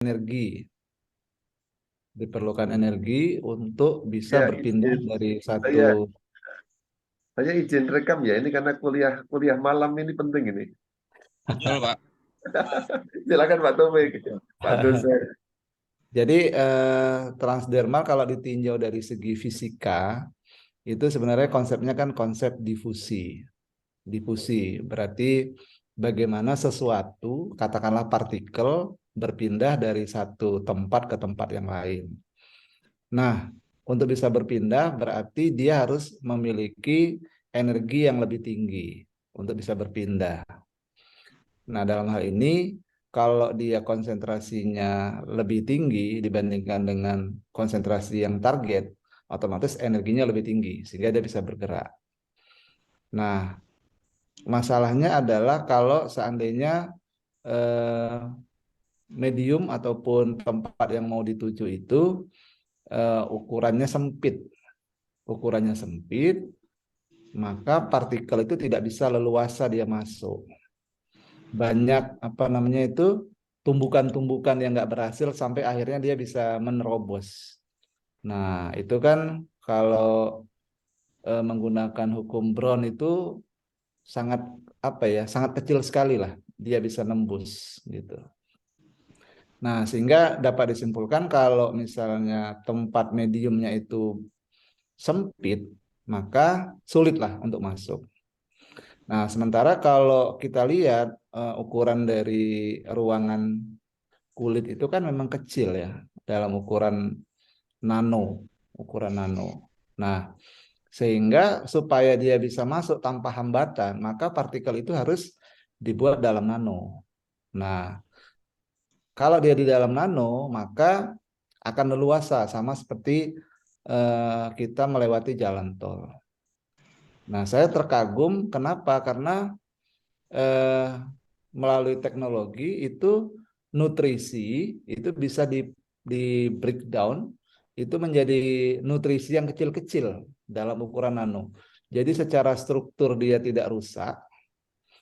energi. Diperlukan energi untuk bisa Ya, berpindah izin. dari Saya satu. saya izin rekam ya. Ini karena kuliah kuliah malam ini penting ini. Betul, Pak. Silakan Pak Taufik, Pak dosen. Jadi transdermal kalau ditinjau dari segi fisika itu sebenarnya konsepnya kan konsep difusi. Difusi berarti bagaimana sesuatu, katakanlah partikel, berpindah dari satu tempat ke tempat yang lain. Nah, untuk bisa berpindah berarti dia harus memiliki energi yang lebih tinggi untuk bisa berpindah. Nah, dalam hal ini kalau dia konsentrasinya lebih tinggi dibandingkan dengan konsentrasi yang target, otomatis energinya lebih tinggi sehingga dia bisa bergerak. Nah, masalahnya adalah kalau seandainya eh, medium ataupun tempat yang mau dituju itu ukurannya sempit. Ukurannya sempit, maka partikel itu tidak bisa leluasa dia masuk. Banyak apa namanya itu tumbukan-tumbukan yang nggak berhasil sampai akhirnya dia bisa menerobos. Nah, itu kan kalau menggunakan hukum Brown itu sangat apa ya, sangat kecil sekali lah dia bisa nembus gitu. Nah, sehingga dapat disimpulkan kalau misalnya tempat mediumnya itu sempit, maka sulitlah untuk masuk. Nah, sementara kalau kita lihat ukuran dari ruangan kulit itu kan memang kecil ya, dalam nano, ukuran nano. Nah, sehingga supaya dia bisa masuk tanpa hambatan, maka partikel itu harus dibuat dalam nano. Nah, kalau dia di dalam nano, maka akan leluasa sama seperti kita melewati jalan tol. Nah, saya terkagum kenapa? Karena eh, melalui teknologi itu nutrisi itu bisa di breakdown itu menjadi nutrisi yang kecil-kecil dalam ukuran nano. Jadi secara struktur dia tidak rusak,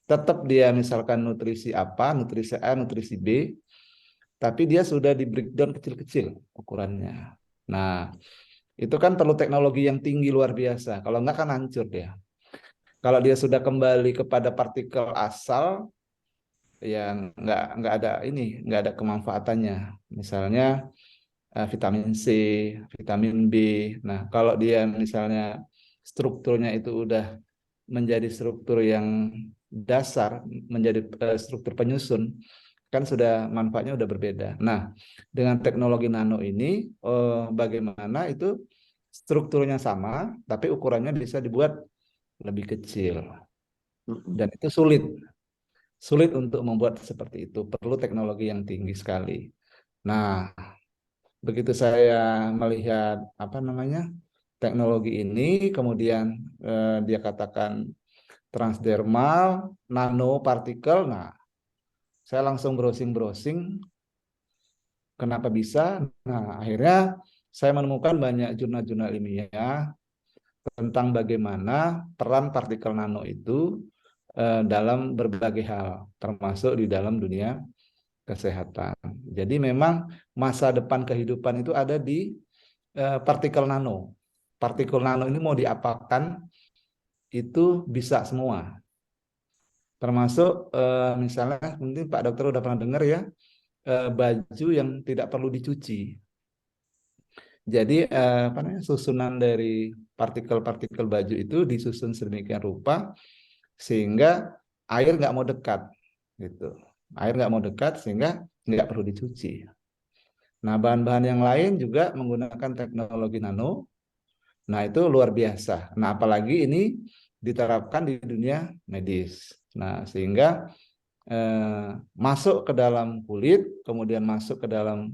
tetap dia misalkan nutrisi apa, nutrisi A, nutrisi B, tapi dia sudah di breakdown kecil-kecil ukurannya. Nah, itu kan perlu teknologi yang tinggi luar biasa. Kalau enggak kan hancur dia. Kalau dia sudah kembali kepada partikel asal, yang nggak ada ini, nggak ada kemanfaatannya. Misalnya vitamin C, vitamin B. Nah, kalau dia misalnya strukturnya itu udah menjadi struktur yang dasar, menjadi struktur penyusun, kan sudah manfaatnya udah berbeda. Nah, dengan teknologi nano ini, bagaimana itu strukturnya sama, tapi ukurannya bisa dibuat lebih kecil. Dan itu sulit. Sulit untuk membuat seperti itu. Perlu teknologi yang tinggi sekali. Nah, begitu saya melihat apa namanya teknologi ini, kemudian dia katakan transdermal, nanopartikel. Nah, saya langsung browsing-browsing, kenapa bisa? Nah, akhirnya saya menemukan banyak jurnal-jurnal ilmiah tentang bagaimana peran partikel nano itu dalam berbagai hal, termasuk di dalam dunia kesehatan. Jadi memang masa depan kehidupan itu ada di partikel nano. Partikel nano ini mau diapakan itu bisa semua. Termasuk misalnya mungkin Pak Dokter udah pernah dengar ya baju yang tidak perlu dicuci. Jadi apa namanya susunan dari partikel-partikel baju itu disusun sedemikian rupa sehingga air nggak mau dekat gitu. Air nggak mau dekat sehingga nggak perlu dicuci. Nah, bahan-bahan yang lain juga menggunakan teknologi nano. Nah, itu luar biasa. Nah, apalagi ini diterapkan di dunia medis. Nah, sehingga eh, masuk ke dalam kulit, kemudian masuk ke dalam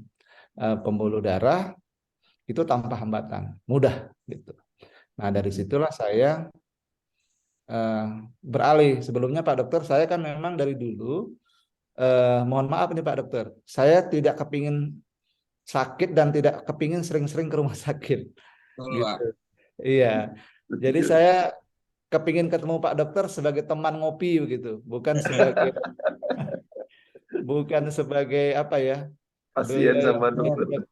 pembuluh darah, itu tanpa hambatan. Mudah, gitu. Nah, dari situlah saya eh, beralih. Sebelumnya Pak Dokter, saya kan memang dari dulu, mohon maaf nih Pak Dokter, saya tidak kepingin sakit dan tidak kepingin sering-sering ke rumah sakit Betul, gitu. Pak. Iya. Jadi saya kepingin ketemu Pak Dokter sebagai teman ngopi begitu, bukan sebagai apa ya? Pasien Beliau sama dokter.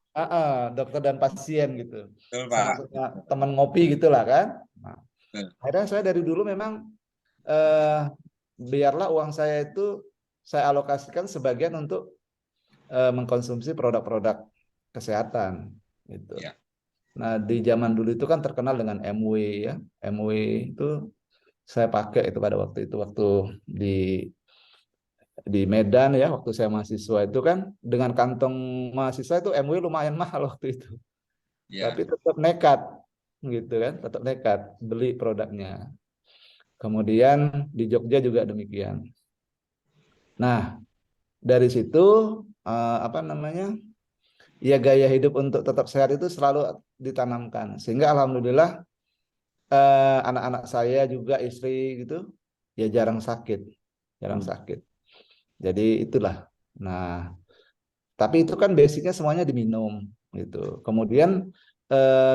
dokter dan pasien gitu. Betul, Pak. Sama-sama teman ngopi gitulah kan. Nah, Betul. akhirnya saya dari dulu memang eh, biarlah uang saya itu saya alokasikan sebagian untuk mengkonsumsi produk-produk kesehatan gitu. Ya. Nah, di zaman dulu itu kan terkenal dengan MW ya. MW itu saya pakai itu pada waktu itu waktu di di Medan ya, waktu saya mahasiswa itu kan dengan kantong mahasiswa itu MW lumayan mahal waktu itu. Tapi Ya. tetap nekat gitu kan, tetap nekat beli produknya. Kemudian di Jogja juga demikian. Nah, dari situ apa namanya? Ya gaya hidup untuk tetap sehat itu selalu ditanamkan. Sehingga alhamdulillah anak-anak saya juga istri gitu ya jarang sakit, jarang sakit. Jadi itulah. Nah, tapi itu kan basicnya semuanya diminum gitu. Kemudian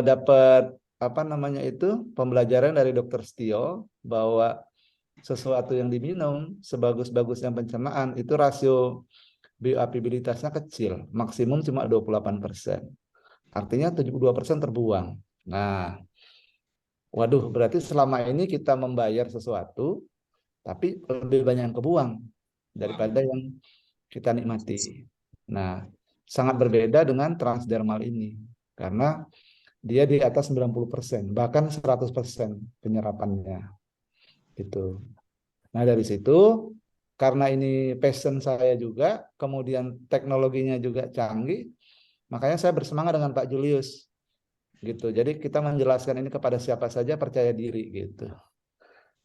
dapat apa namanya itu pembelajaran dari Dokter Stio bahwa sesuatu yang diminum sebagus-bagusnya pencernaan itu rasio bioakuibilitasnya kecil, maksimum cuma 28%. Artinya 72% terbuang. Nah, waduh, berarti selama ini kita membayar sesuatu, tapi lebih banyak yang kebuang daripada yang kita nikmati. Nah, sangat berbeda dengan transdermal ini. Karena dia di atas 90%, bahkan 100% penyerapannya. Gitu. Nah, dari situ, karena ini passion saya juga, kemudian teknologinya juga canggih, makanya saya bersemangat dengan Pak Julius. Gitu. Jadi kita menjelaskan ini kepada siapa saja percaya diri gitu.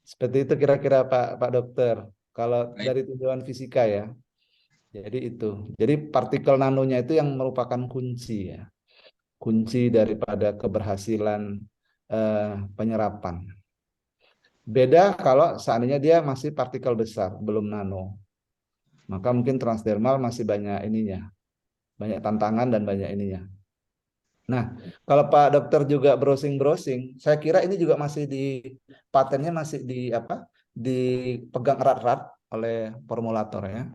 Seperti itu kira-kira Pak Dokter. Kalau Baik. dari tinjauan fisika ya. Jadi itu. Jadi partikel nanonya itu yang merupakan kunci ya. Kunci daripada keberhasilan penyerapan. Beda kalau seandainya dia masih partikel besar, belum nano. Maka mungkin transdermal masih banyak ininya, banyak tantangan dan banyak ininya. Nah, kalau Pak Dokter juga browsing-browsing, saya kira ini juga masih di patennya masih di apa? Dipegang erat-erat oleh formulator ya.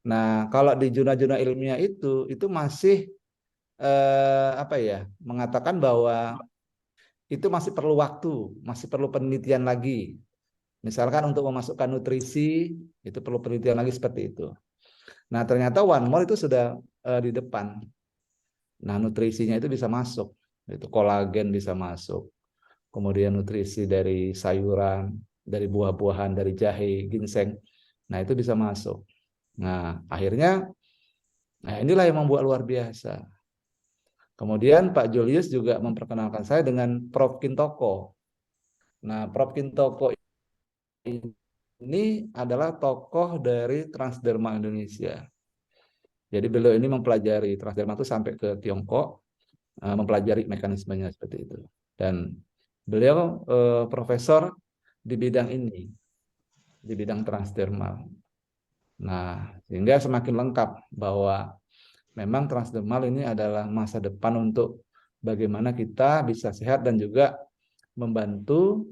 Nah, kalau di jurnal-jurnal ilmiah itu masih apa ya? Mengatakan bahwa itu masih perlu waktu, masih perlu penelitian lagi. Misalkan untuk memasukkan nutrisi, itu perlu penelitian lagi seperti itu. Nah, ternyata One More itu sudah di depan. Nah, nutrisinya itu bisa masuk. Itu kolagen bisa masuk. Kemudian nutrisi dari sayuran, dari buah-buahan, dari jahe, ginseng. Nah, itu bisa masuk. Nah, akhirnya inilah yang membuat luar biasa. Kemudian Pak Julius juga memperkenalkan saya dengan Prof. Kintoko. Nah, Prof. Kintoko ini adalah tokoh dari Transderma Indonesia. Jadi beliau ini mempelajari Transderma itu sampai ke Tiongkok, mempelajari mekanismenya seperti itu. Dan beliau profesor di bidang ini, di bidang transdermal. Nah, sehingga semakin lengkap bahwa memang transdermal ini adalah masa depan untuk bagaimana kita bisa sehat dan juga membantu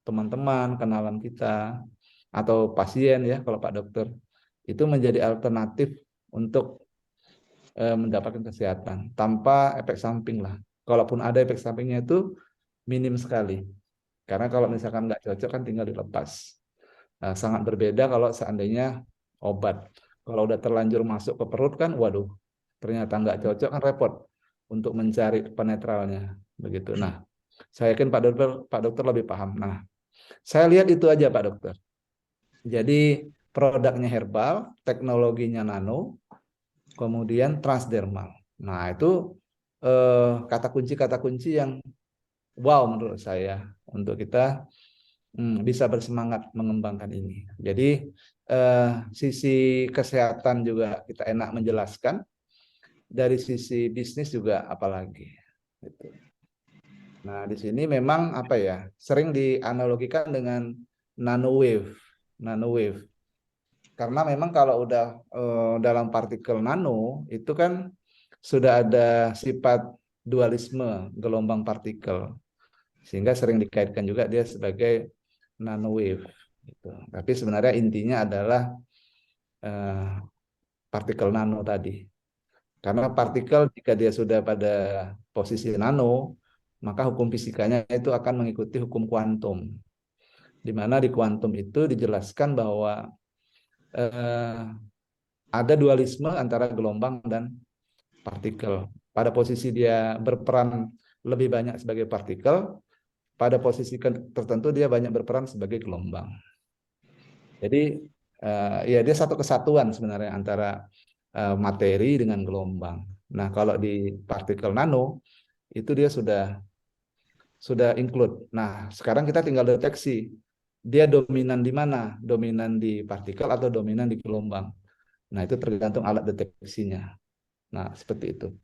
teman-teman, kenalan kita, atau pasien ya kalau Pak Dokter, itu menjadi alternatif untuk mendapatkan kesehatan tanpa efek samping lah. Kalaupun ada efek sampingnya itu minim sekali. Karena kalau misalkan nggak cocok kan tinggal dilepas. Nah, sangat berbeda kalau seandainya obat. Kalau udah terlanjur masuk ke perut kan, waduh, ternyata nggak cocok kan repot untuk mencari penetralnya. Begitu. Nah, saya yakin Pak Dokter lebih paham. Nah, saya lihat itu aja Pak Dokter. Jadi produknya herbal, teknologinya nano, kemudian transdermal. Nah, itu kata kunci yang wow menurut saya untuk kita bisa bersemangat mengembangkan ini. Jadi sisi kesehatan juga kita enak menjelaskan, dari sisi bisnis juga apalagi. Gitu. Nah, di sini memang apa ya, sering dianalogikan dengan nanowave, nanowave. Karena memang kalau udah dalam partikel nano itu kan sudah ada sifat dualisme gelombang partikel, sehingga sering dikaitkan juga dia sebagai nanowave. Gitu. Tapi sebenarnya intinya adalah eh, partikel nano tadi. Karena partikel jika dia sudah pada posisi nano, maka hukum fisikanya itu akan mengikuti hukum kuantum. Di mana di kuantum itu dijelaskan bahwa ada dualisme antara gelombang dan partikel. Pada posisi dia berperan lebih banyak sebagai partikel, pada posisi tertentu dia banyak berperan sebagai gelombang. Jadi ya dia satu kesatuan sebenarnya antara materi dengan gelombang. Nah, kalau di partikel nano itu dia sudah include. Nah, sekarang kita tinggal deteksi dia dominan di mana? Dominan di partikel atau dominan di gelombang. Nah, itu tergantung alat deteksinya. Nah, seperti itu.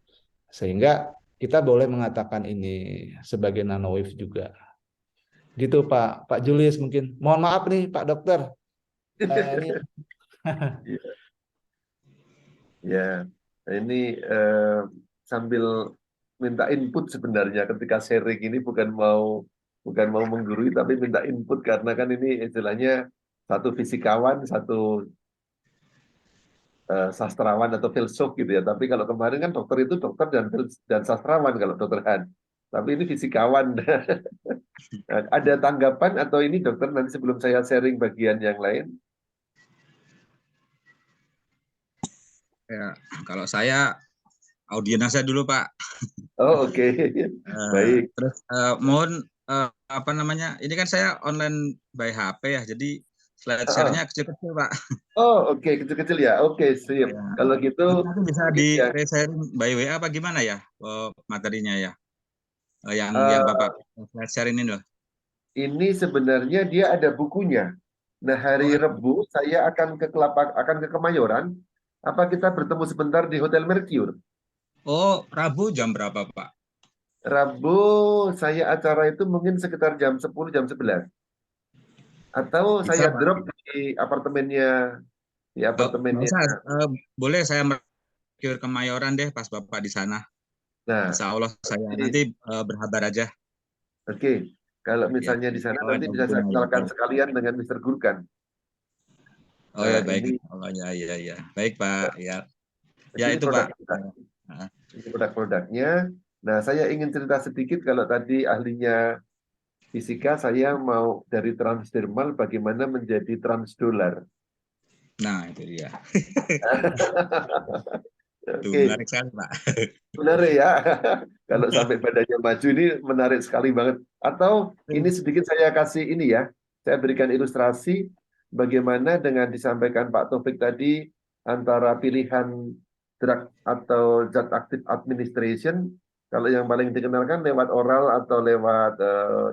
Sehingga kita boleh mengatakan ini sebagai nanowave juga. Gitu Pak Julius mungkin. Mohon maaf nih Pak Dokter. Ini Ya, ini sambil minta input sebenarnya ketika sharing ini bukan mau menggurui tapi minta input karena kan ini istilahnya satu fisikawan, satu sastrawan atau filsuf gitu ya. Tapi kalau kemarin kan dokter itu dokter dan sastrawan kalau dokter Han. Tapi ini fisikawan. Ada tanggapan atau ini dokter nanti sebelum saya sharing bagian yang lain? Ya, kalau saya audiens saya dulu Pak. Oh, oke. Baik. Terus mohon apa namanya? Ini kan saya online by HP ya, jadi slide share-nya kecil-kecil Pak. Oh, oke, kecil-kecil ya. Oke, sip. Ya. Kalau gitu Nanti bisa di sharing by WA apa gimana ya materinya ya? Yang Bapak slide share ini loh. ini sebenarnya dia ada bukunya. Nah, hari Rebu saya akan ke Kemayoran. Apa kita bertemu sebentar di Hotel Mercure? Oh, Rabu jam berapa Pak? Rabu saya acara itu mungkin sekitar jam 10, jam 11. Atau Bisa, saya Pak. drop di apartemennya. Nggak usah, boleh saya Mercure Kemayoran deh pas Bapak di sana. Nah, Insya Allah saya nanti berhabar aja. oke. Kalau Ya. misalnya di sana Oh, nanti ada bisa saya bukunya ya. kenalkan sekalian dengan Mr. Gurkan. Oh ya baik. Ini Oh ya ya ya. Baik Pak. Ya. Ya ini itu Pak. ini produk-produknya. Nah, saya ingin cerita sedikit kalau tadi ahlinya fisika, saya mau dari transdermal bagaimana menjadi transdolar. Nah itu dia. Itu Oke, menarik sekali Pak. menarik ya. Kalau sampai badannya maju ini menarik sekali banget. Atau ini sedikit saya kasih ini ya, saya berikan ilustrasi bagaimana dengan disampaikan Pak Taufik tadi antara pilihan drug atau zat aktif administration, kalau yang paling dikenalkan lewat oral atau lewat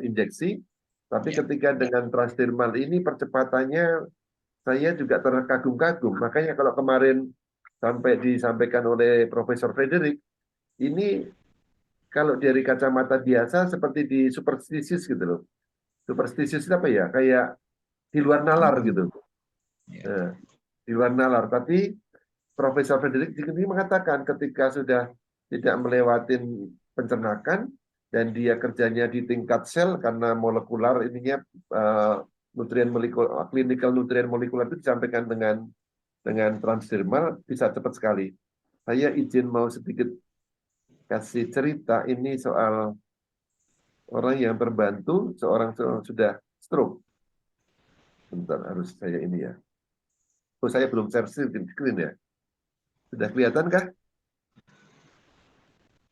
injeksi. Tapi ketika dengan transdermal ini percepatannya saya juga terkagum-kagum. Makanya kalau kemarin sampai disampaikan oleh Profesor Frederick, ini kalau dari kacamata biasa seperti di superstisius gitu loh. Superstisius itu apa ya? Kayak di luar nalar gitu. Nah, di luar nalar. Tapi Profesor Frederick ini mengatakan ketika sudah tidak melewati pencernakan dan dia kerjanya di tingkat sel karena molekular ininya nutrien molekuler, clinical nutrien molekuler itu disampaikan dengan transdermal bisa cepat sekali. Saya izin mau sedikit kasih cerita ini soal orang yang terbantu, seorang sudah stroke. Bentar, harus saya ini ya. Oh, saya belum share screen ya. Sudah kelihatan kah?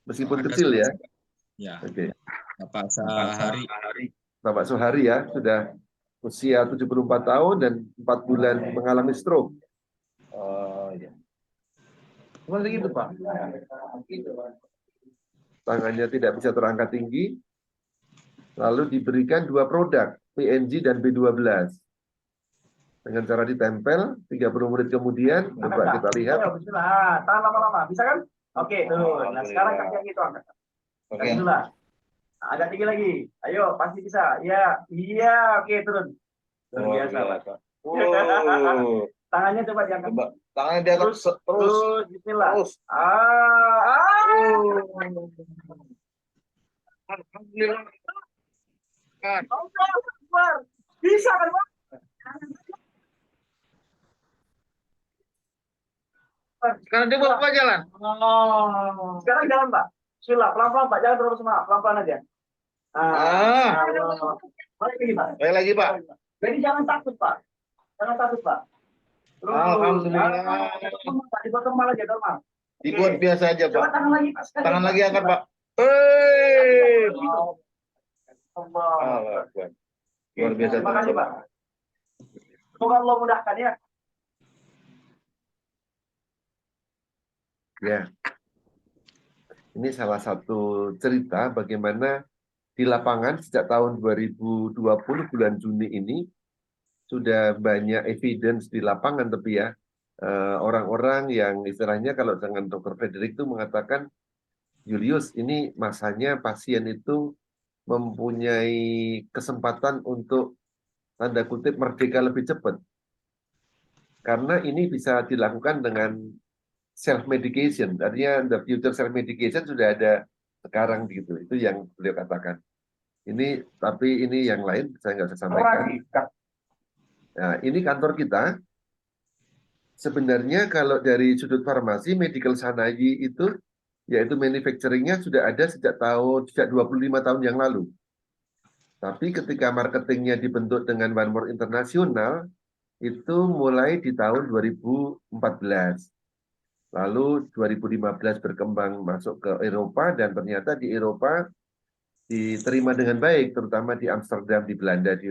Meskipun kecil ya. Ya. Oke. Bapak Sehari. Bapak Sohari ya, sudah usia 74 tahun dan 4 bulan mengalami stroke. Oh ya. Seperti itu Pak. Tangannya tidak bisa terangkat tinggi, lalu diberikan 2 produk, PNG dan B12. Dengan cara ditempel, 30 menit kemudian, coba kita lihat. Ayo, bismillah. Tahan lama-lama. Bisa kan? Oke, turun. Nah, sekarang kakinya gitu angkat. Oke. Bismillah. Nah, agak tinggi lagi. Ayo, pasti bisa. Ya, iya, oke, turun. Luar biasa, Pak. Tangannya coba diangkat. Coba. Tangannya diangkat terus. Bismillah. Terus. Alhamdulillah. Bisa kan, Pak? Sekarang dia mau jalan. Sekarang jalan Pak. Bismillah, pelan-pelan Pak, jangan terlalu semangat, pelan-pelan aja. Balik lagi Pak. Baik lagi, Pak. Jadi jangan takut Pak. Jangan takut Pak. Terus, Alhamdulillah. Pak, dibuat normal aja, normal. Dibuat biasa aja, Coba Pak. tangan lagi Pak. sekali, Tangan Pak. lagi angkat, Pak. Hei. Allah. Allah, Akbar. Luar biasa. Terima kasih Pak. Semoga Allah mudahkan ya. Ya. Ini salah satu cerita bagaimana di lapangan sejak tahun 2020 bulan Juni ini sudah banyak evidence di lapangan, tapi ya orang-orang yang istilahnya kalau dengan Dr. Frederick itu mengatakan, Julius, ini masanya pasien itu mempunyai kesempatan untuk tanda kutip merdeka lebih cepat. Karena ini bisa dilakukan dengan self-medication. Artinya the future self-medication sudah ada sekarang gitu. Itu yang beliau katakan. Tapi ini yang lain saya nggak bisa sampaikan. Nah, ini kantor kita. Sebenarnya kalau dari sudut farmasi, medical sanayi itu, yaitu manufacturing-nya sudah ada sejak 25 tahun yang lalu. Tapi ketika marketingnya dibentuk dengan One More International, itu mulai di tahun 2014. Lalu 2015 berkembang masuk ke Eropa, dan ternyata di Eropa diterima dengan baik, terutama di Amsterdam di Belanda, di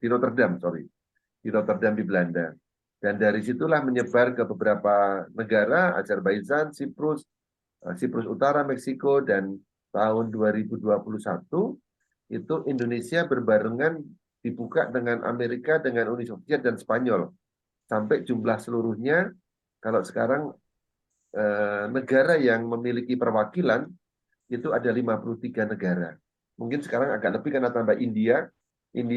Rotterdam, di Rotterdam di Belanda. Dan dari situlah menyebar ke beberapa negara, Azerbaijan, Siprus Utara, Meksiko, dan tahun 2021 itu Indonesia berbarengan dibuka dengan Amerika, dengan Uni Soviet, dan Spanyol. Sampai jumlah seluruhnya, kalau sekarang negara yang memiliki perwakilan, itu ada 53 negara. Mungkin sekarang agak lebih karena tambah India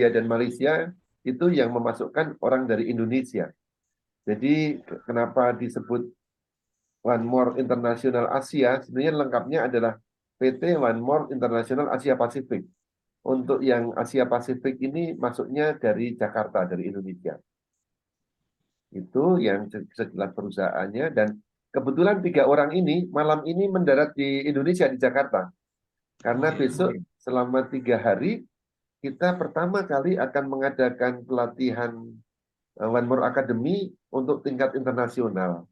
dan Malaysia, itu yang memasukkan orang dari Indonesia. Jadi kenapa disebut One More International Asia, sebenarnya lengkapnya adalah PT One More International Asia Pasifik. Untuk yang Asia Pasifik ini masuknya dari Jakarta, dari Indonesia. Itu yang sejelas perusahaannya, dan kebetulan 3 orang ini malam ini mendarat di Indonesia, di Jakarta. Karena besok selama 3 hari, kita pertama kali akan mengadakan pelatihan One More Academy untuk tingkat internasional.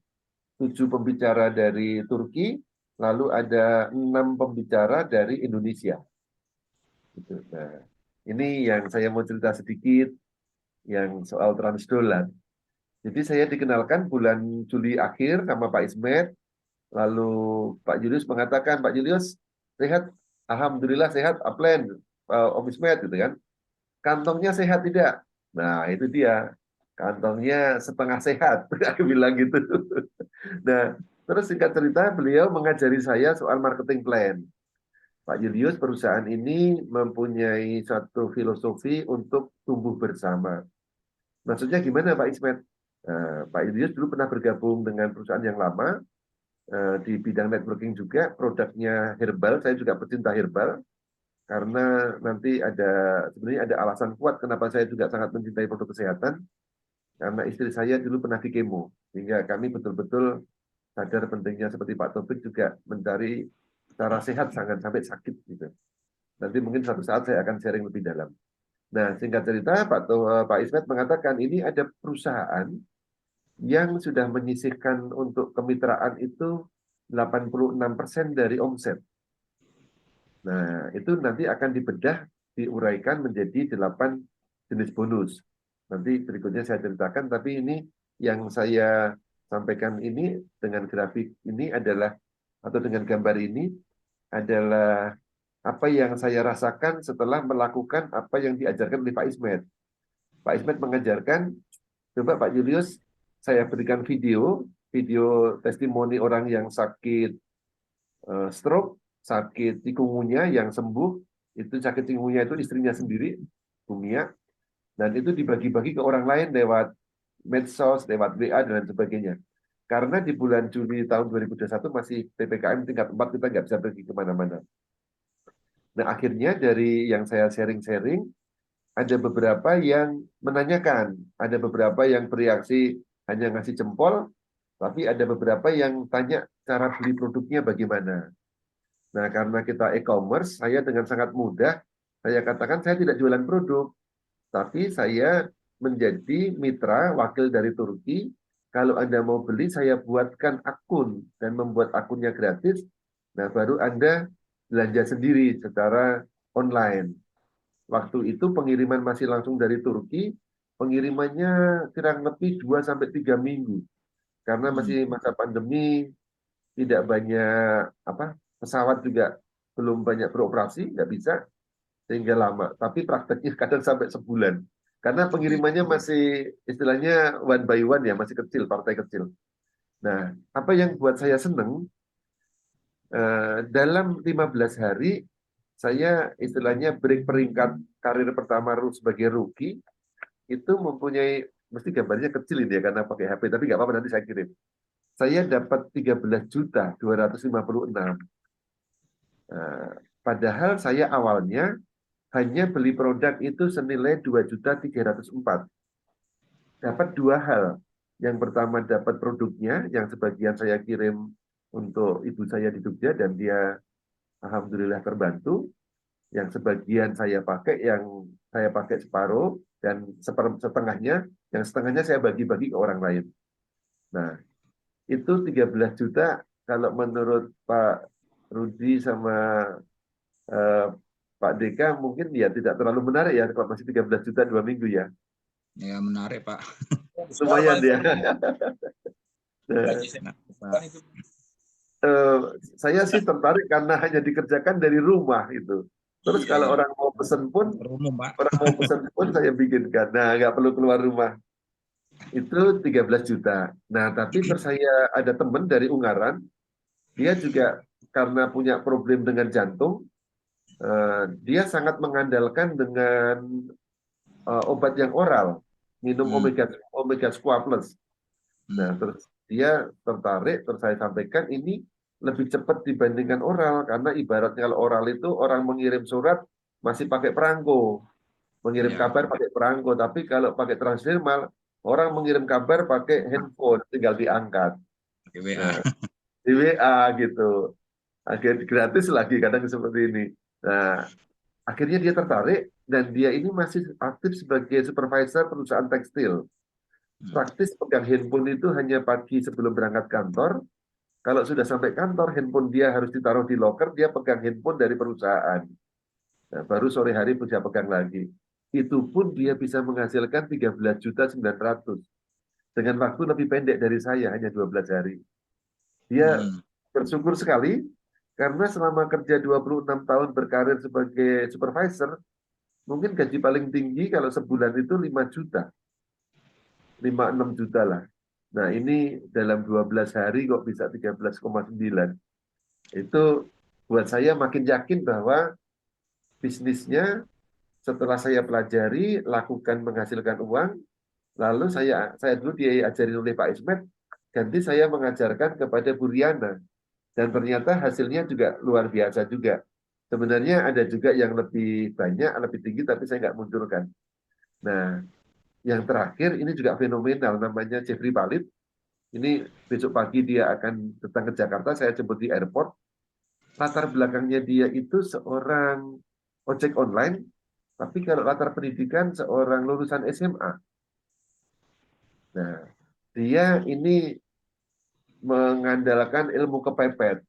7 pembicara dari Turki, lalu ada 6 pembicara dari Indonesia. Nah, ini yang saya mau cerita sedikit, yang soal Transdolan. Jadi saya dikenalkan bulan Juli akhir sama Pak Ismet, lalu Pak Julius mengatakan, Pak Julius, sehat? Alhamdulillah sehat, Aplen, Om Ismet, gitu kan. Kantongnya sehat tidak? Nah, itu dia. Kantongnya setengah sehat, aku bilang gitu. Nah, terus singkat cerita, beliau mengajari saya soal marketing plan. Pak Julius, perusahaan ini mempunyai satu filosofi untuk tumbuh bersama. Maksudnya gimana Pak Ismet? Pak Julius dulu pernah bergabung dengan perusahaan yang lama, di bidang networking juga, produknya herbal, saya juga pecinta herbal, karena nanti sebenarnya ada alasan kuat kenapa saya juga sangat mencintai produk kesehatan, karena istri saya dulu pernah di kemo, sehingga kami betul-betul sadar pentingnya seperti Pak Taufik juga mencari cara sehat jangan sampai sakit gitu. Nanti mungkin suatu saat saya akan sharing lebih dalam. Nah, singkat cerita Pak Ismet mengatakan ini ada perusahaan yang sudah menyisihkan untuk kemitraan itu 86% dari omset. Nah, itu nanti akan dibedah, diuraikan menjadi 8 jenis bonus. Nanti berikutnya saya ceritakan, tapi ini yang saya sampaikan ini dengan grafik ini adalah, atau dengan gambar ini adalah apa yang saya rasakan setelah melakukan apa yang diajarkan oleh Pak Ismet. Pak Ismet mengajarkan, coba Pak Julius, saya berikan video testimoni orang yang sakit stroke, sakit cikungunya yang sembuh, itu sakit cikungunya itu istrinya sendiri, Bumia, dan itu dibagi-bagi ke orang lain lewat medsos, lewat WA, dan lain sebagainya. Karena di bulan Juli tahun 2021 masih PPKM tingkat 4, kita nggak bisa pergi kemana-mana. Nah, akhirnya dari yang saya sharing-sharing, ada beberapa yang menanyakan, ada beberapa yang bereaksi hanya ngasih jempol, Tapi ada beberapa yang tanya cara beli produknya bagaimana. Nah, karena kita e-commerce, saya dengan sangat mudah, saya katakan saya tidak jualan produk, tapi saya menjadi mitra wakil dari Turki. Kalau Anda mau beli, saya buatkan akun dan membuat akunnya gratis. Nah, baru Anda belanja sendiri secara online. Waktu itu pengiriman masih langsung dari Turki, pengirimannya kurang lebih 2 sampai 3 minggu. Karena masih masa pandemi, tidak banyak pesawat juga belum banyak beroperasi, nggak bisa, sehingga lama. Tapi prakteknya kadang sampai sebulan. Karena pengirimannya masih istilahnya one by one ya, masih kecil, partai kecil. Nah, apa yang buat saya seneng, dalam 15 hari, saya istilahnya break peringkat karir pertama sebagai rookie, itu mempunyai, mesti gambarnya kecil ini ya, karena pakai HP, tapi nggak apa-apa, nanti saya kirim. Saya dapat 13.256. Padahal saya awalnya hanya beli produk itu senilai 2.304. Dapat 2 hal. Yang pertama dapat produknya, yang sebagian saya kirim untuk ibu saya di Jogja, dan dia alhamdulillah terbantu. Yang sebagian saya pakai, yang saya pakai separuh, dan setengahnya, yang setengahnya saya bagi-bagi ke orang lain. Nah, itu 13 juta, kalau menurut Pak Rudi sama Pak Deka mungkin ya tidak terlalu menarik ya, kalau masih 13 juta 2 minggu ya. Ya menarik Pak. Lumayan ya. Saya sih tertarik karena hanya dikerjakan dari rumah itu. Terus kalau orang mau pesen pun, saya bikinkan. Nah, nggak perlu keluar rumah. Itu 13 juta. Nah, tapi terus saya ada teman dari Ungaran, dia juga karena punya problem dengan jantung, dia sangat mengandalkan dengan obat yang oral, minum omega squat plus. Nah, terus dia tertarik, terus saya sampaikan ini lebih cepat dibandingkan oral, karena ibaratnya kalau oral itu orang mengirim surat masih pakai perangko, mengirim kabar pakai perangko, tapi kalau pakai transdermal orang mengirim kabar pakai handphone, tinggal diangkat. Nah, di WA gitu. Akhirnya gratis lagi kadang seperti ini. Nah, akhirnya dia tertarik, dan dia ini masih aktif sebagai supervisor perusahaan tekstil. Praktis pegang handphone itu hanya pagi sebelum berangkat kantor. Kalau sudah sampai kantor, handphone dia harus ditaruh di locker, dia pegang handphone dari perusahaan. Nah, baru sore hari bisa pegang lagi. Itu pun dia bisa menghasilkan 13.900.000 dengan waktu lebih pendek dari saya, hanya 12 hari. Dia bersyukur sekali karena selama kerja 26 tahun berkarir sebagai supervisor, mungkin gaji paling tinggi kalau sebulan itu 5 juta. 5-6 juta lah. Nah, ini dalam 12 hari kok bisa 13,9. Itu buat saya makin yakin bahwa bisnisnya setelah saya pelajari, lakukan menghasilkan uang, lalu saya dulu diajarin oleh Pak Ismet, ganti saya mengajarkan kepada Bu Riana. Dan ternyata hasilnya juga luar biasa juga. Sebenarnya ada juga yang lebih banyak, lebih tinggi, tapi saya nggak munculkan. Nah, yang terakhir ini juga fenomenal, namanya Jeffrey Palit. Ini besok pagi dia akan datang ke Jakarta, saya jemput di airport. Latar belakangnya dia itu seorang ojek online, tapi kalau latar pendidikan seorang lulusan SMA. Nah, dia ini mengandalkan ilmu kepepet.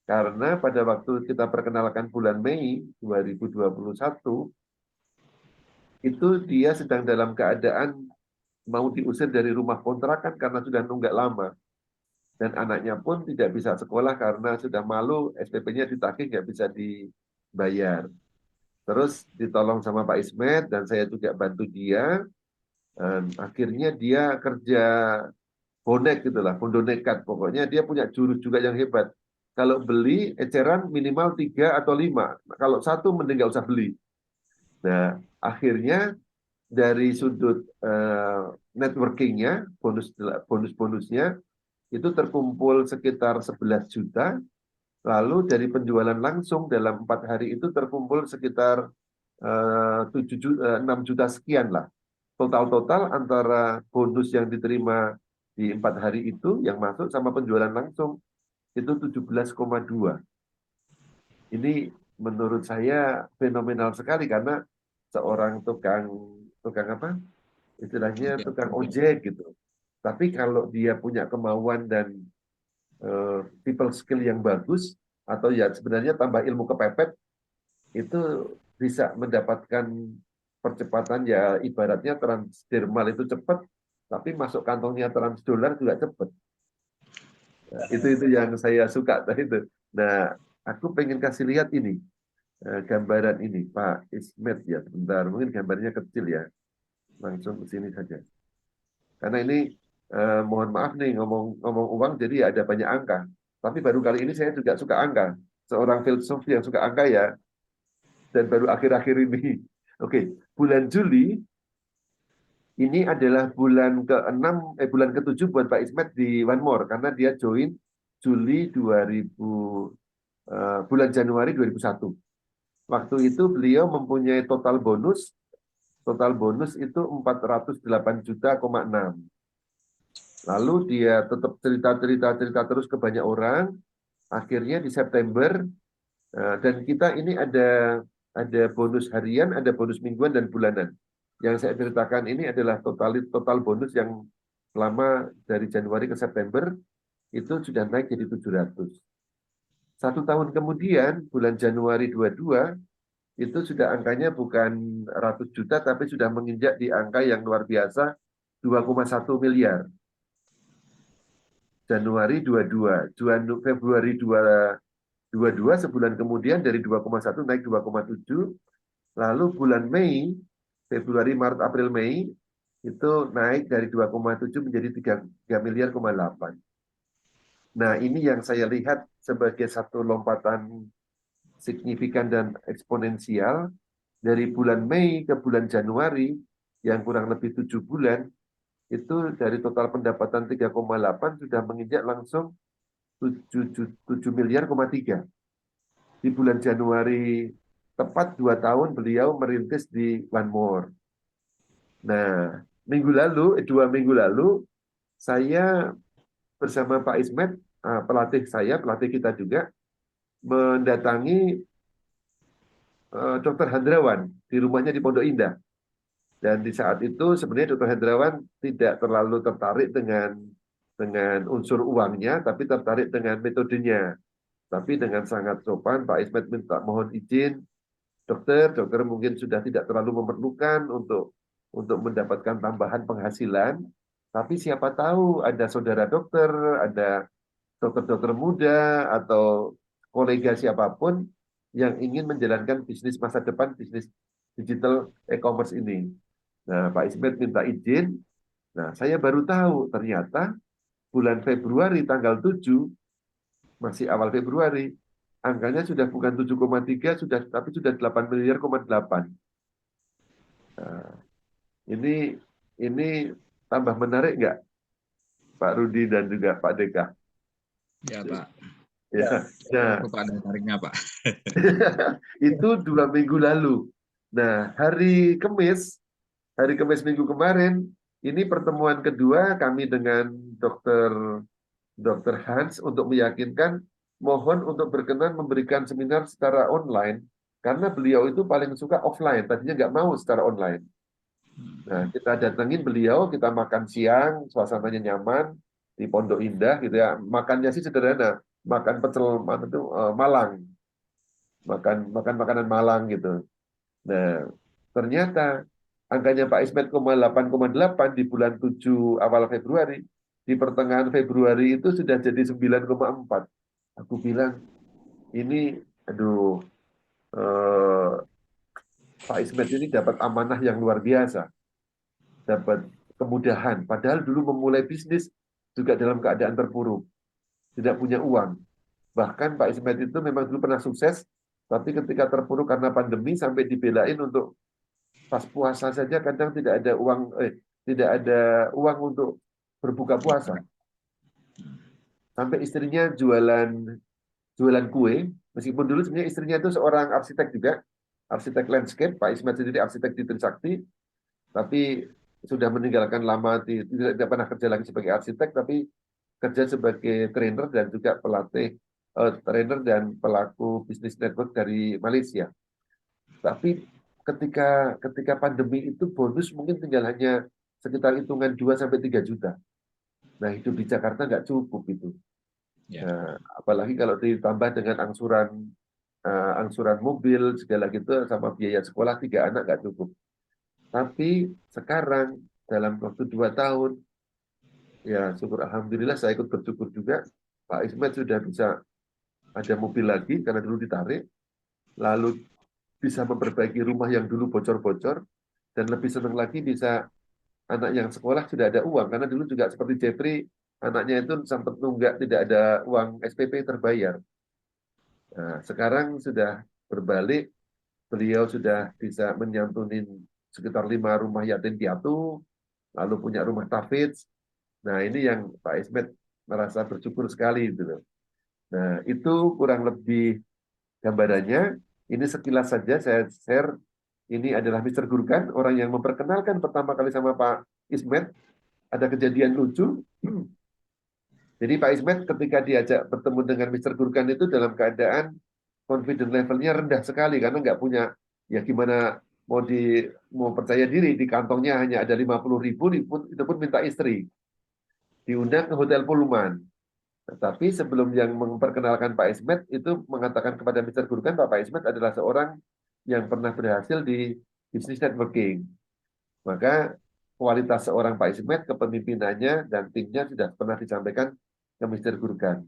Karena pada waktu kita perkenalkan bulan Mei 2021, itu dia sedang dalam keadaan mau diusir dari rumah kontrakan karena sudah nunggak lama. Dan anaknya pun tidak bisa sekolah karena sudah malu, SPP-nya ditagih, nggak bisa dibayar. Terus ditolong sama Pak Ismet, dan saya juga bantu dia. Dan akhirnya dia kerja bonek gitulah, bondo nekat. Pokoknya dia punya jurus juga yang hebat. Kalau beli eceran minimal 3 atau 5. Kalau 1 mending nggak usah beli. Nah, akhirnya dari sudut networking-nya, bonus-bonusnya, itu terkumpul sekitar 11 juta. Lalu dari penjualan langsung dalam 4 hari itu terkumpul sekitar 6 juta sekian lah. Total-total antara bonus yang diterima Di 4 hari itu yang masuk sama penjualan langsung itu 17,2. Ini menurut saya fenomenal sekali karena seorang tukang apa? Istilahnya tukang ojek gitu. Tapi kalau dia punya kemauan dan people skill yang bagus atau ya sebenarnya tambah ilmu kepepet itu bisa mendapatkan percepatan ya ibaratnya transdermal itu cepat tapi masuk kantongnya transdolar juga cepat. Nah, itu yang saya suka itu. Nah, aku pengen kasih lihat ini gambaran ini Pak Ismet ya sebentar mungkin gambarnya kecil ya langsung ke sini saja karena ini mohon maaf nih ngomong uang jadi ada banyak angka tapi baru kali ini saya juga suka angka seorang filsuf yang suka angka ya dan baru akhir-akhir ini oke bulan Juli ini adalah bulan ke-6 bulan ke-7 buat Pak Ismet di One More karena dia join Juli 2000 bulan Januari 2001. Waktu itu beliau mempunyai total bonus itu 408 juta, 6. Lalu dia tetap cerita terus ke banyak orang. Akhirnya di September dan kita ini ada bonus harian, ada bonus mingguan dan bulanan. Yang saya ceritakan ini adalah total bonus yang selama dari Januari ke September itu sudah naik jadi 700. 1 tahun kemudian bulan Januari 22 itu sudah angkanya bukan ratus juta tapi sudah menginjak di angka yang luar biasa 2,1 miliar. Januari 22, Februari 22 sebulan kemudian dari 2,1 naik 2,7. Lalu bulan Mei, Februari, Maret, April, Mei itu naik dari 2,7 menjadi 3 miliar,8. Nah, ini yang saya lihat sebagai satu lompatan signifikan dan eksponensial dari bulan Mei ke bulan Januari yang kurang lebih 7 bulan itu dari total pendapatan 3,8 sudah menginjak langsung 7 miliar,3. Di bulan Januari tepat 2 tahun beliau merintis di One More. Nah, 2 minggu lalu saya bersama Pak Ismet, pelatih kita juga mendatangi Dr. Hendrawan di rumahnya di Pondok Indah. Dan di saat itu sebenarnya Dr. Hendrawan tidak terlalu tertarik dengan unsur uangnya, tapi tertarik dengan metodenya. Tapi dengan sangat sopan, Pak Ismet minta mohon izin, dokter mungkin sudah tidak terlalu memerlukan untuk mendapatkan tambahan penghasilan, tapi siapa tahu ada saudara dokter, ada dokter-dokter muda, atau kolega siapapun yang ingin menjalankan bisnis masa depan, bisnis digital e-commerce ini. Nah, Pak Ismet minta izin. Nah, saya baru tahu ternyata bulan Februari tanggal 7, masih awal Februari, angkanya sudah bukan 7,3, tapi sudah 8 miliar,8. Nah, ini tambah menarik nggak, Pak Rudi dan juga Pak Deka? Ya, Pak. Ya, nah, Pak ada tariknya, Pak. itu 2 minggu lalu. Nah, hari Kamis minggu kemarin, ini pertemuan kedua kami dengan Dr. Hans untuk meyakinkan mohon untuk berkenan memberikan seminar secara online karena beliau itu paling suka offline, tadinya nggak mau secara online. Nah, kita datengin beliau, kita makan siang, suasananya nyaman di Pondok Indah gitu ya. Makannya sih sederhana, makan pecel Malang, makan makanan Malang gitu. Nah, ternyata angkanya Pak Ismet 8,8 di bulan 7 awal Februari, di pertengahan Februari itu sudah jadi 9,4. Aku bilang, ini, aduh, Pak Ismet ini dapat amanah yang luar biasa. Dapat kemudahan. Padahal dulu memulai bisnis juga dalam keadaan terpuruk. Tidak punya uang. Bahkan Pak Ismet itu memang dulu pernah sukses, tapi ketika terpuruk karena pandemi sampai dibelain untuk pas puasa saja kadang tidak ada uang untuk berbuka puasa. Sampai istrinya jualan kue, meskipun dulu sebenarnya istrinya itu seorang arsitek juga, arsitek landscape, Pak Ismet sendiri arsitek di Trisakti, tapi sudah meninggalkan lama, tidak pernah kerja lagi sebagai arsitek, tapi kerja sebagai trainer dan juga pelatih, trainer dan pelaku bisnis network dari Malaysia. Tapi ketika pandemi itu bonus mungkin tinggal hanya sekitar hitungan 2-3 juta. Nah, hidup di Jakarta nggak cukup itu. Nah, apalagi kalau ditambah dengan angsuran mobil segala gitu sama biaya sekolah 3 anak nggak cukup. Tapi sekarang dalam waktu 2 tahun, ya syukur alhamdulillah saya ikut bersyukur juga, Pak Ismet sudah bisa ada mobil lagi karena dulu ditarik, lalu bisa memperbaiki rumah yang dulu bocor-bocor, dan lebih senang lagi bisa anak yang sekolah sudah ada uang, karena dulu juga seperti Jeffrey, anaknya itu sempat nunggak tidak ada uang SPP terbayar. Nah, sekarang sudah berbalik, beliau sudah bisa menyantunin sekitar 5 rumah yatim piatu, lalu punya rumah tahfidz. Nah, ini yang Pak Ismet merasa bersyukur sekali gitu. Nah, itu kurang lebih gambarannya. Ini sekilas saja saya share. Ini adalah Mr. Gurkan, orang yang memperkenalkan pertama kali sama Pak Ismet. Ada kejadian lucu. Jadi Pak Ismet ketika diajak bertemu dengan Mr. Gurkan itu dalam keadaan confidence levelnya rendah sekali karena nggak punya, ya gimana mau percaya diri, di kantongnya hanya ada 50.000, itu pun minta istri. Diundang ke Hotel Pullman. Tetapi sebelum yang memperkenalkan Pak Ismet itu mengatakan kepada Mr. Gurkan, Pak Ismet adalah seorang yang pernah berhasil di bisnis networking. Maka kualitas seorang Pak Ismet, kepemimpinannya dan timnya sudah pernah disampaikan ke Mr. Gurkan.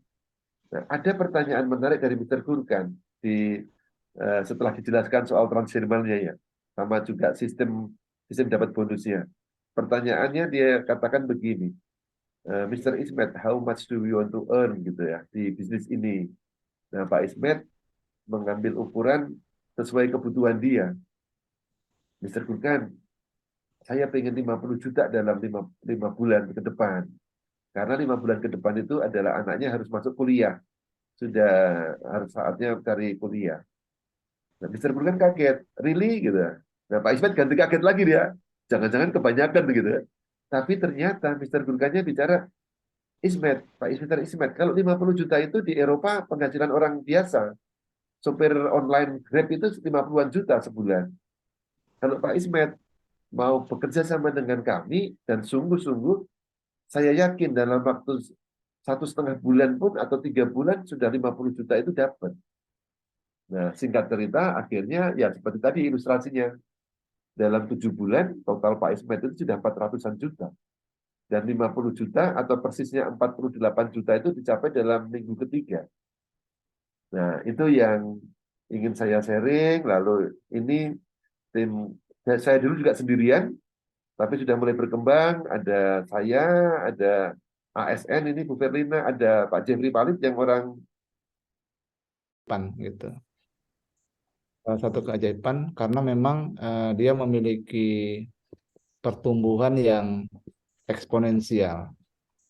Nah, ada pertanyaan menarik dari Mr. Gurkan setelah dijelaskan soal transdermalnya ya, sama juga sistem dapat bonusnya. Pertanyaannya dia katakan begini, Mr. Ismet, how much do we want to earn gitu ya di bisnis ini? Nah, Pak Ismet mengambil ukuran sesuai kebutuhan dia. Mr. Gurkan, saya pengen 50 juta dalam 5 bulan ke depan. Karena 5 bulan ke depan itu adalah anaknya harus masuk kuliah. Sudah harus saatnya cari kuliah. Nah, Mr. Gurkan kaget, really gitu. Nah, Pak Ismet ganti kaget lagi dia. Jangan-jangan kebanyakan gitu. Tapi ternyata Mr. Gurkannya bicara, Ismet, Pak Ismet, kalau 50 juta itu di Eropa penghasilan orang biasa. Sopir online Grab itu 50-an juta sebulan. Kalau Pak Ismet mau bekerja sama dengan kami dan sungguh-sungguh, saya yakin dalam waktu 1,5 bulan pun atau 3 bulan sudah 50 juta itu dapat. Nah, singkat cerita, akhirnya ya seperti tadi ilustrasinya. Dalam 7 bulan, total Pak Ismet itu sudah 400-an juta. Dan 50 juta atau persisnya 48 juta itu dicapai dalam minggu ketiga. Nah, itu yang ingin saya sharing. Lalu ini tim saya dulu juga sendirian, tapi sudah mulai berkembang. Ada saya, ada ASN ini Bu Verlina, ada Pak Jeffrey Palit yang orang gitu. Salah satu keajaiban karena memang dia memiliki pertumbuhan yang eksponensial.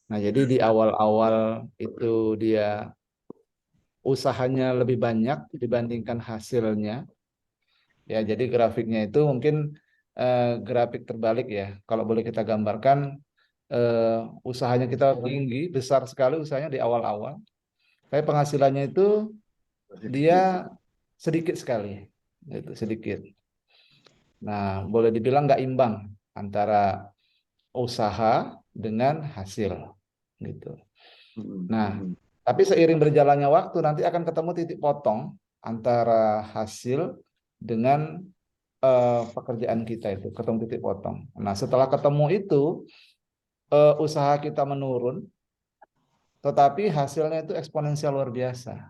Nah, jadi di awal-awal itu dia usahanya lebih banyak dibandingkan hasilnya. Ya, jadi grafiknya itu mungkin grafik terbalik ya. Kalau boleh kita gambarkan, usahanya kita tinggi, besar sekali usahanya di awal-awal. Tapi penghasilannya itu dia sedikit sekali, gitu, sedikit. Nah, boleh dibilang nggak imbang antara usaha dengan hasil, gitu. Nah, tapi seiring berjalannya waktu nanti akan ketemu titik potong antara hasil dengan pekerjaan kita itu, ketemu titik potong. Nah, setelah ketemu itu usaha kita menurun, tetapi hasilnya itu eksponensial luar biasa.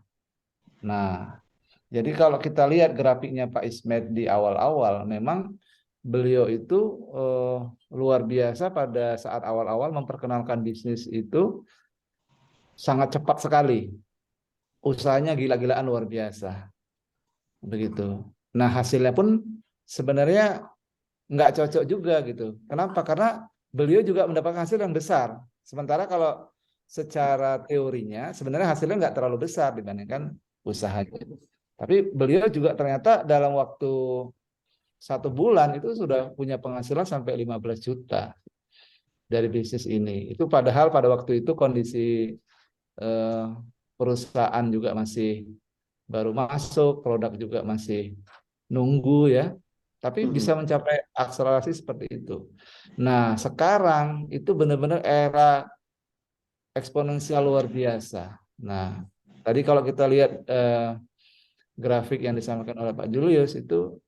Nah, jadi kalau kita lihat grafiknya Pak Ismet di awal-awal, memang beliau itu luar biasa pada saat awal-awal memperkenalkan bisnis itu sangat cepat sekali. Usahanya gila-gilaan luar biasa. Begitu. Nah, hasilnya pun sebenarnya nggak cocok juga gitu. Kenapa? Karena beliau juga mendapatkan hasil yang besar. Sementara kalau secara teorinya sebenarnya hasilnya nggak terlalu besar dibandingkan usahanya. Tapi beliau juga ternyata dalam waktu 1 bulan itu sudah punya penghasilan sampai 15 juta dari bisnis ini. Itu padahal pada waktu itu kondisi perusahaan juga masih baru masuk, produk juga masih nunggu ya. Tapi bisa mencapai akselerasi seperti itu. Nah, sekarang itu benar-benar era eksponensial luar biasa. Nah, tadi kalau kita lihat grafik yang disampaikan oleh Pak Julius itu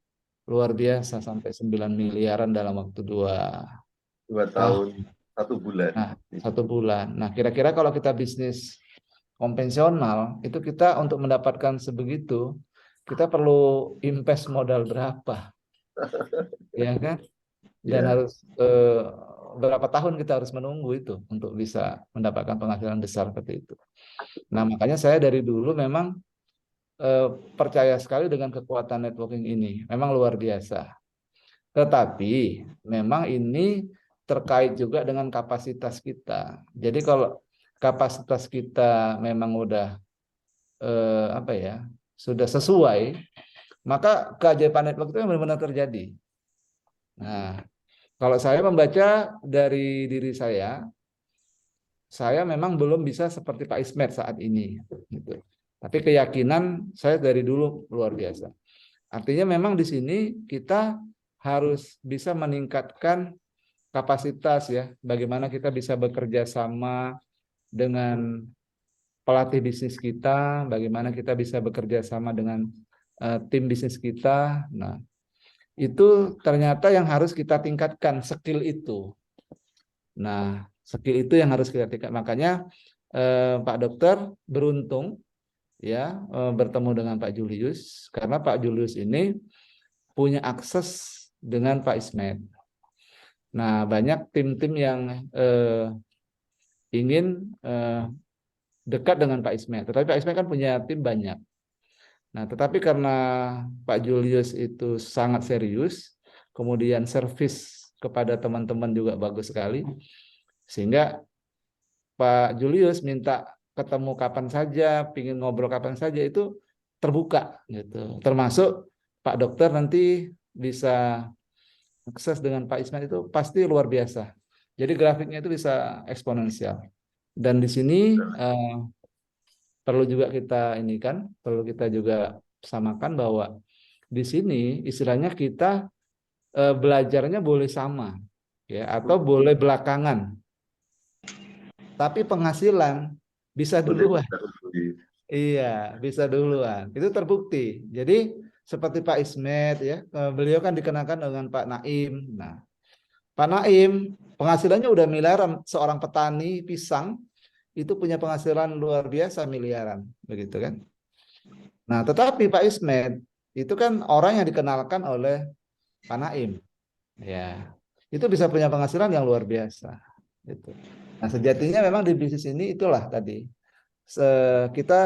luar biasa sampai 9 miliaran dalam waktu 2 tahun 1 bulan. Nah, 1 bulan. Nah, kira-kira kalau kita bisnis konvensional, itu kita untuk mendapatkan sebegitu, kita perlu invest modal berapa? Ya kan? Dan harus berapa tahun kita harus menunggu itu untuk bisa mendapatkan penghasilan besar seperti itu. Nah, makanya saya dari dulu memang percaya sekali dengan kekuatan networking ini. Memang luar biasa. Tetapi memang ini terkait juga dengan kapasitas kita. Jadi kalau kapasitas kita memang udah sudah sesuai, maka keajaiban network itu benar-benar terjadi. Nah, kalau saya membaca dari diri saya memang belum bisa seperti Pak Ismet saat ini. Gitu. Tapi keyakinan saya dari dulu luar biasa. Artinya memang di sini kita harus bisa meningkatkan kapasitas ya, bagaimana kita bisa bekerja sama dengan pelatih bisnis kita, bagaimana kita bisa bekerja sama dengan tim bisnis kita. Nah, itu ternyata yang harus kita tingkatkan skill itu. Nah, skill itu yang harus kita tingkatkan. Makanya Pak Dokter beruntung ya bertemu dengan Pak Julius karena Pak Julius ini punya akses dengan Pak Ismet. Nah, banyak tim-tim yang ingin dekat dengan Pak Ismet. Tetapi Pak Ismet kan punya tim banyak. Nah, tetapi karena Pak Julius itu sangat serius, kemudian servis kepada teman-teman juga bagus sekali, sehingga Pak Julius minta ketemu kapan saja, pingin ngobrol kapan saja, itu terbuka gitu. Termasuk Pak Dokter nanti bisa akses dengan Pak Ismet itu pasti luar biasa. Jadi grafiknya itu bisa eksponensial. Dan di sini perlu juga kita perlu kita juga samakan bahwa di sini istilahnya kita belajarnya boleh sama ya atau boleh belakangan. Tapi penghasilan bisa duluan. Iya, bisa duluan. Itu terbukti. Jadi seperti Pak Ismet ya, beliau kan dikenakan dengan Pak Naim. Nah, Pak Naim penghasilannya udah miliaran, seorang petani pisang itu punya penghasilan luar biasa miliaran, begitu kan? Nah, tetapi Pak Ismet itu kan orang yang dikenalkan oleh Pak Naim, ya, itu bisa punya penghasilan yang luar biasa, gitu. Nah, sejatinya memang di bisnis ini itulah tadi kita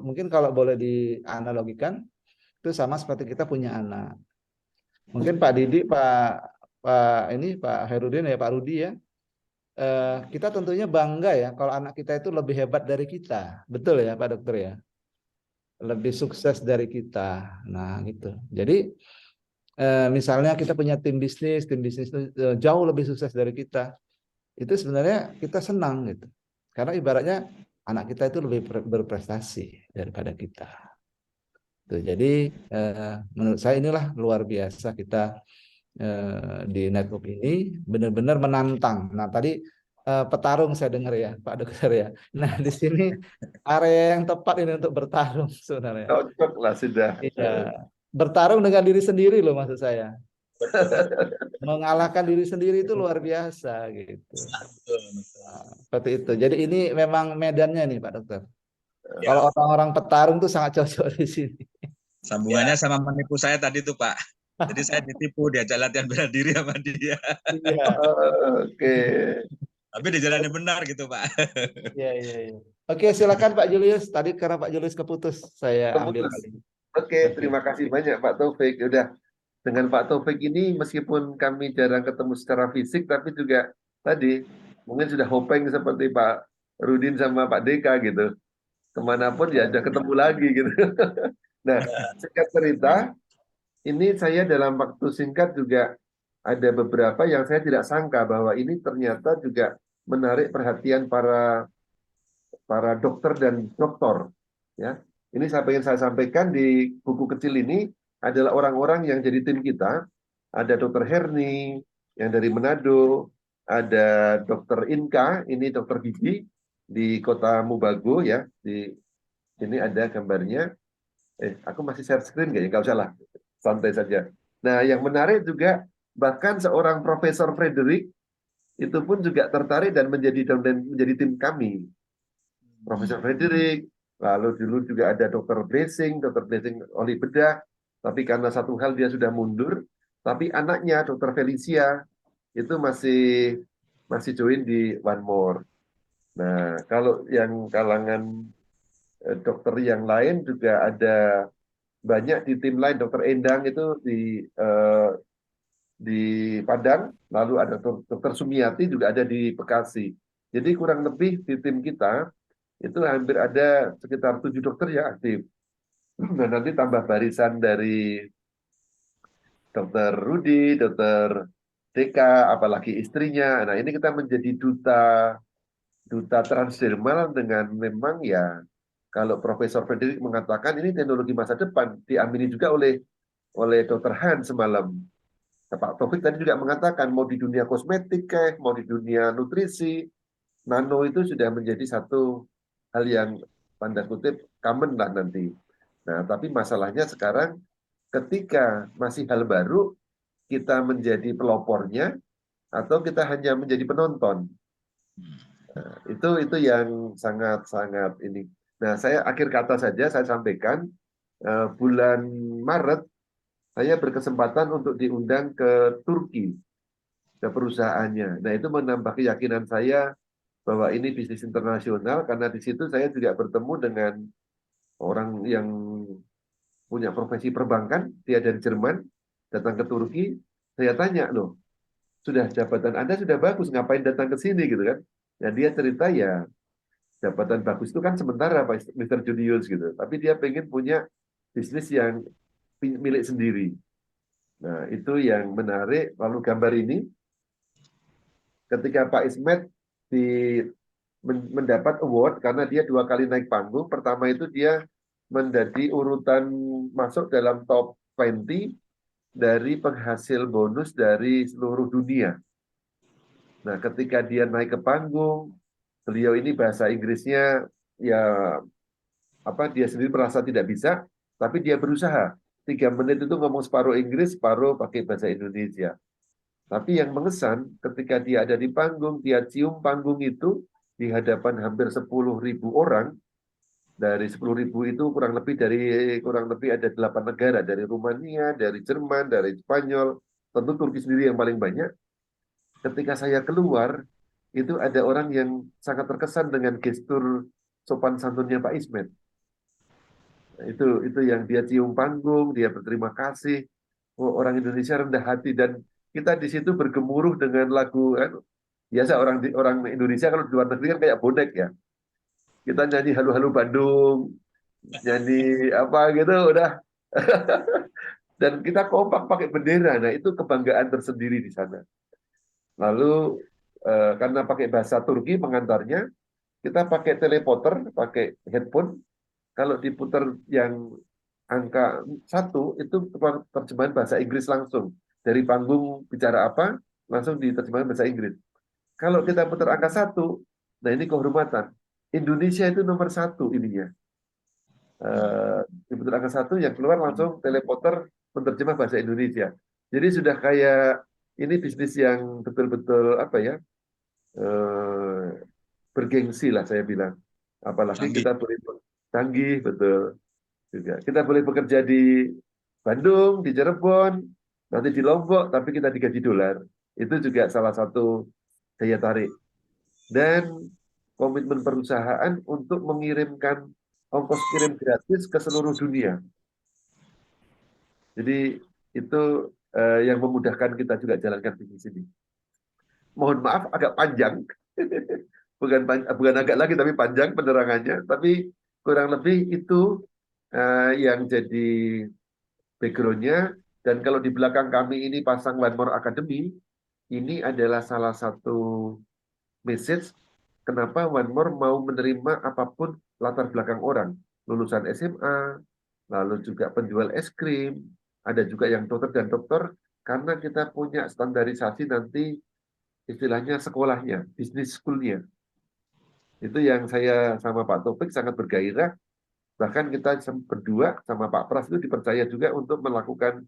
mungkin kalau boleh dianalogikan itu sama seperti kita punya anak. Mungkin Pak Didi, Pak Herudin ya, Pak Rudi ya. Kita tentunya bangga ya kalau anak kita itu lebih hebat dari kita. Betul ya Pak Dokter ya? Lebih sukses dari kita. Nah gitu. Jadi misalnya kita punya tim bisnis itu jauh lebih sukses dari kita. Itu sebenarnya kita senang gitu. Karena ibaratnya anak kita itu lebih berprestasi daripada kita. Tuh, jadi menurut saya inilah luar biasa kita di network ini benar-benar menantang. Nah, tadi petarung saya dengar ya, Pak Dokter ya. Nah, di sini area yang tepat ini untuk bertarung sebenarnya. Cocok lah sudah. Iya. Bertarung dengan diri sendiri loh maksud saya. Mengalahkan diri sendiri itu luar biasa gitu. Nah, seperti itu. Jadi ini memang medannya nih Pak Dokter. Kalau orang-orang petarung tuh sangat cocok di sini. Sambungannya sama menipu saya tadi tuh Pak. Jadi saya ditipu, diajak latihan bela diri sama dia. Iya. Oke. Tapi di jalan yang benar gitu Pak. Iya. Oke, silakan Pak Julius. Tadi karena Pak Julius keputus, saya ambil kali. Oke, terima kasih banyak Pak Taufik. Udah dengan Pak Taufik ini meskipun kami jarang ketemu secara fisik, tapi juga tadi mungkin sudah hopeng seperti Pak Rudin sama Pak Deka gitu. Kemanapun ya udah ketemu lagi gitu. Nah, singkat cerita, ini saya dalam waktu singkat juga ada beberapa yang saya tidak sangka bahwa ini ternyata juga menarik perhatian para dokter dan doktor. Ya, ini saya sampaikan di buku kecil ini adalah orang-orang yang jadi tim kita. Ada Dokter Herni yang dari Manado, ada Dokter Inka, ini dokter gigi di Kota Mubago ya. Di sini ada gambarnya. Aku masih share screen kayaknya, nggak usah lah, santai saja. Nah, yang menarik juga bahkan seorang Profesor Frederick itu pun juga tertarik dan menjadi tim kami. Profesor Frederick, lalu dulu juga ada Dokter Blessing oli bedah, tapi karena satu hal dia sudah mundur, tapi anaknya Dokter Felicia itu masih join di One More. Nah, kalau yang kalangan dokter yang lain juga ada banyak di tim lain. Dokter Endang itu di Padang, lalu ada Dokter Sumiati juga ada di Bekasi. Jadi kurang lebih di tim kita itu hampir ada sekitar 7 dokter yang aktif. Nah, nanti tambah barisan dari Dokter Rudi, Dokter Deka, apalagi istrinya. Nah, ini kita menjadi duta transdermal dengan memang ya kalau Profesor Frederick mengatakan ini teknologi masa depan, diamini juga oleh Dokter Han semalam. Nah, Pak Taufik tadi juga mengatakan mau di dunia kosmetik mau di dunia nutrisi, nano itu sudah menjadi satu hal yang tanda kutip common lah nanti. Nah, tapi masalahnya sekarang ketika masih hal baru, kita menjadi pelopornya atau kita hanya menjadi penonton. Nah, itu yang sangat-sangat ini. Nah, saya akhir kata saja saya sampaikan bulan Maret saya berkesempatan untuk diundang ke Turki, ke perusahaannya. Nah, itu menambah keyakinan saya bahwa ini bisnis internasional karena di situ saya juga bertemu dengan orang yang punya profesi perbankan, dia dari Jerman, datang ke Turki, saya tanya loh, jabatan Anda sudah bagus, ngapain datang ke sini gitu kan? Nah, dia cerita ya jabatan bagus itu kan sementara Pak Mr. Junius gitu, tapi dia pengen punya bisnis yang milik sendiri. Nah, itu yang menarik. Lalu gambar ini ketika Pak Ismet mendapat award karena dia 2 kali naik panggung. Pertama itu dia menjadi urutan masuk dalam top 20 dari penghasil bonus dari seluruh dunia. Nah, ketika dia naik ke panggung, beliau ini bahasa Inggrisnya ya dia sendiri merasa tidak bisa, tapi dia berusaha. 3 menit itu ngomong separuh Inggris, separuh pakai bahasa Indonesia. Tapi yang mengesan ketika dia ada di panggung, dia cium panggung itu di hadapan hampir 10.000 orang. Dari 10.000 itu kurang lebih ada 8 negara, dari Rumania, dari Jerman, dari Spanyol, tentu Turki sendiri yang paling banyak. Ketika saya keluar, itu ada orang yang sangat terkesan dengan gestur sopan santunnya Pak Ismet. Nah, itu yang dia cium panggung, dia berterima kasih. Oh, orang Indonesia rendah hati dan kita di situ bergemuruh dengan lagu biasa orang Indonesia kalau di luar negeri kan kayak bonek ya. Kita nyanyi halu-halu Bandung, nyanyi apa gitu udah. Dan kita kompak pakai bendera. Nah, itu kebanggaan tersendiri di sana. Lalu karena pakai bahasa Turki pengantarnya, kita pakai teleporter, pakai headphone. Kalau diputar yang angka 1 itu terjemahan bahasa Inggris langsung. Dari panggung bicara apa, langsung diterjemahkan bahasa Inggris. Kalau kita putar angka 1, nah ini kehormatan. Indonesia itu nomor 1 ininya. Diputar angka 1, yang keluar langsung teleporter menerjemah bahasa Indonesia. Jadi sudah kayak ini bisnis yang betul-betul bergengsi lah saya bilang. Apalagi kita boleh canggih, betul. Juga. Kita boleh bekerja di Bandung, di Cirebon, nanti di Lombok, tapi kita digaji dolar. Itu juga salah satu daya tarik. Dan komitmen perusahaan untuk mengirimkan ongkos kirim gratis ke seluruh dunia. Jadi itu yang memudahkan kita juga jalankan bisnis ini. Mohon maaf agak panjang, bukan agak lagi tapi panjang penerangannya. Tapi kurang lebih itu yang jadi background-nya Dan kalau di belakang kami ini pasang One More Academy, ini adalah salah satu message kenapa One More mau menerima apapun latar belakang orang. Lulusan SMA, lalu juga penjual es krim, ada juga yang dokter dan dokter, karena kita punya standarisasi nanti istilahnya sekolahnya, bisnis schoolnya. Itu yang saya sama Pak Taufik sangat bergairah. Bahkan kita berdua sama Pak Pras itu dipercaya juga untuk melakukan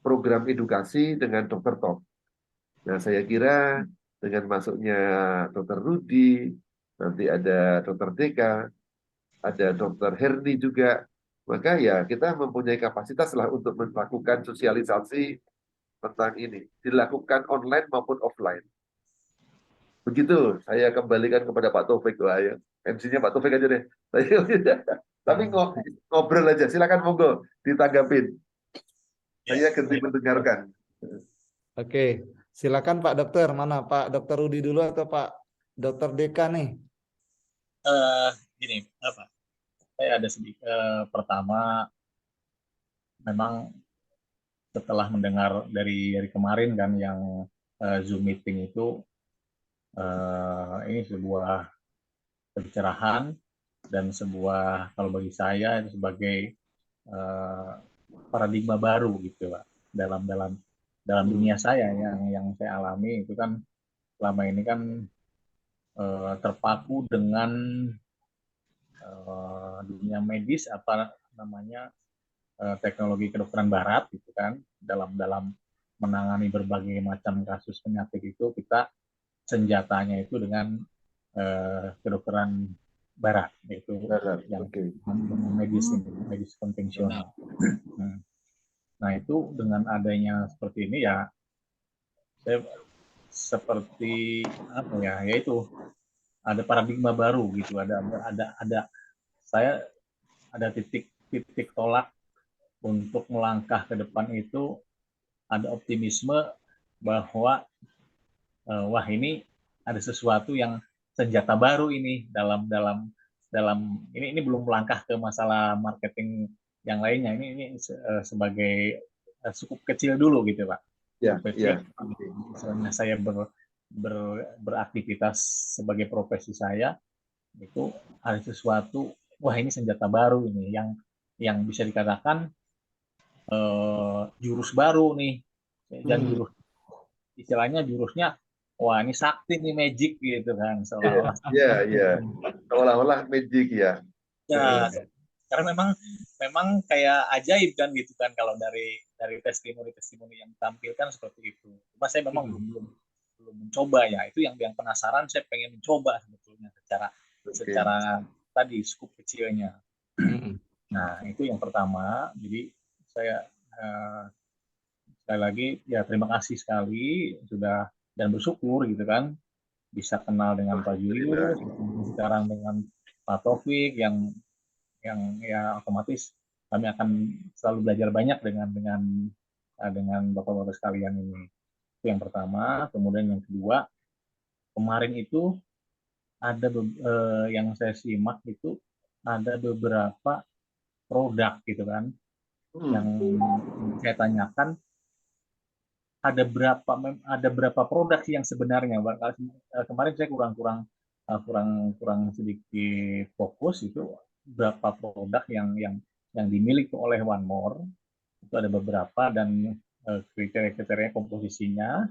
program edukasi dengan dokter top. Nah, saya kira dengan masuknya dokter Rudi, nanti ada dokter Deka, ada dokter Herni juga, maka ya kita mempunyai kapasitas lah untuk melakukan sosialisasi tentang ini, dilakukan online maupun offline. Begitu, saya kembalikan kepada Pak Taufik lah ya. MC-nya Pak Taufik aja deh. Tapi ngobrol aja, silakan monggo ditanggapin. Saya ganti mendengarkan. Oke, silakan Pak Dokter. Mana Pak Dokter Rudi dulu atau Pak Dokter Deka nih? Gini, apa? Saya ada sedikit. Pertama, memang setelah mendengar dari kemarin kan yang Zoom meeting itu, ini sebuah pencerahan dan sebuah, kalau bagi saya itu sebagai paradigma baru gitu Pak, dalam dunia saya yang saya alami itu kan selama ini kan terpaku dengan dunia medis, apa namanya, teknologi kedokteran barat gitu kan, dalam menangani berbagai macam kasus penyakit itu kita senjatanya itu dengan kedokteran barat, yaitu yang medis konvensional. Nah itu dengan adanya seperti ini ya, saya seperti apa ya, yaitu ada paradigma baru gitu, saya ada titik tolak untuk melangkah ke depan itu, ada optimisme bahwa wah ini ada sesuatu yang senjata baru ini dalam ini belum melangkah ke masalah marketing yang lainnya, ini sebagai cukup kecil dulu gitu Pak. Ya, ya. Misalnya saya beraktivitas sebagai profesi saya itu ada sesuatu, wah ini senjata baru ini yang bisa dikatakan jurus baru nih, dan jurus istilahnya jurusnya, wah ini sakti nih, magic gitu kan, seolah-olah. Seolah-olah magic ya. Ya, karena memang kayak ajaib kan gitu kan, kalau dari testimoni yang ditampilkan seperti itu. Cuma saya memang belum mencoba ya. Itu yang penasaran, saya pengen mencoba sebetulnya secara tadi skup kecilnya. Nah, itu yang pertama. Jadi saya sekali lagi ya terima kasih sekali sudah, dan bersyukur gitu kan bisa kenal dengan Pak Julius, sekarang dengan Pak Taufik yang ya otomatis kami akan selalu belajar banyak dengan bapak-bapak sekalian ini. Itu yang pertama. Kemudian yang kedua, kemarin itu ada yang saya simak itu ada beberapa produk gitu kan, yang saya tanyakan ada berapa produk yang sebenarnya. Kemarin saya kurang sedikit fokus itu berapa produk yang dimiliki oleh One More. Itu ada beberapa, dan kriteria komposisinya.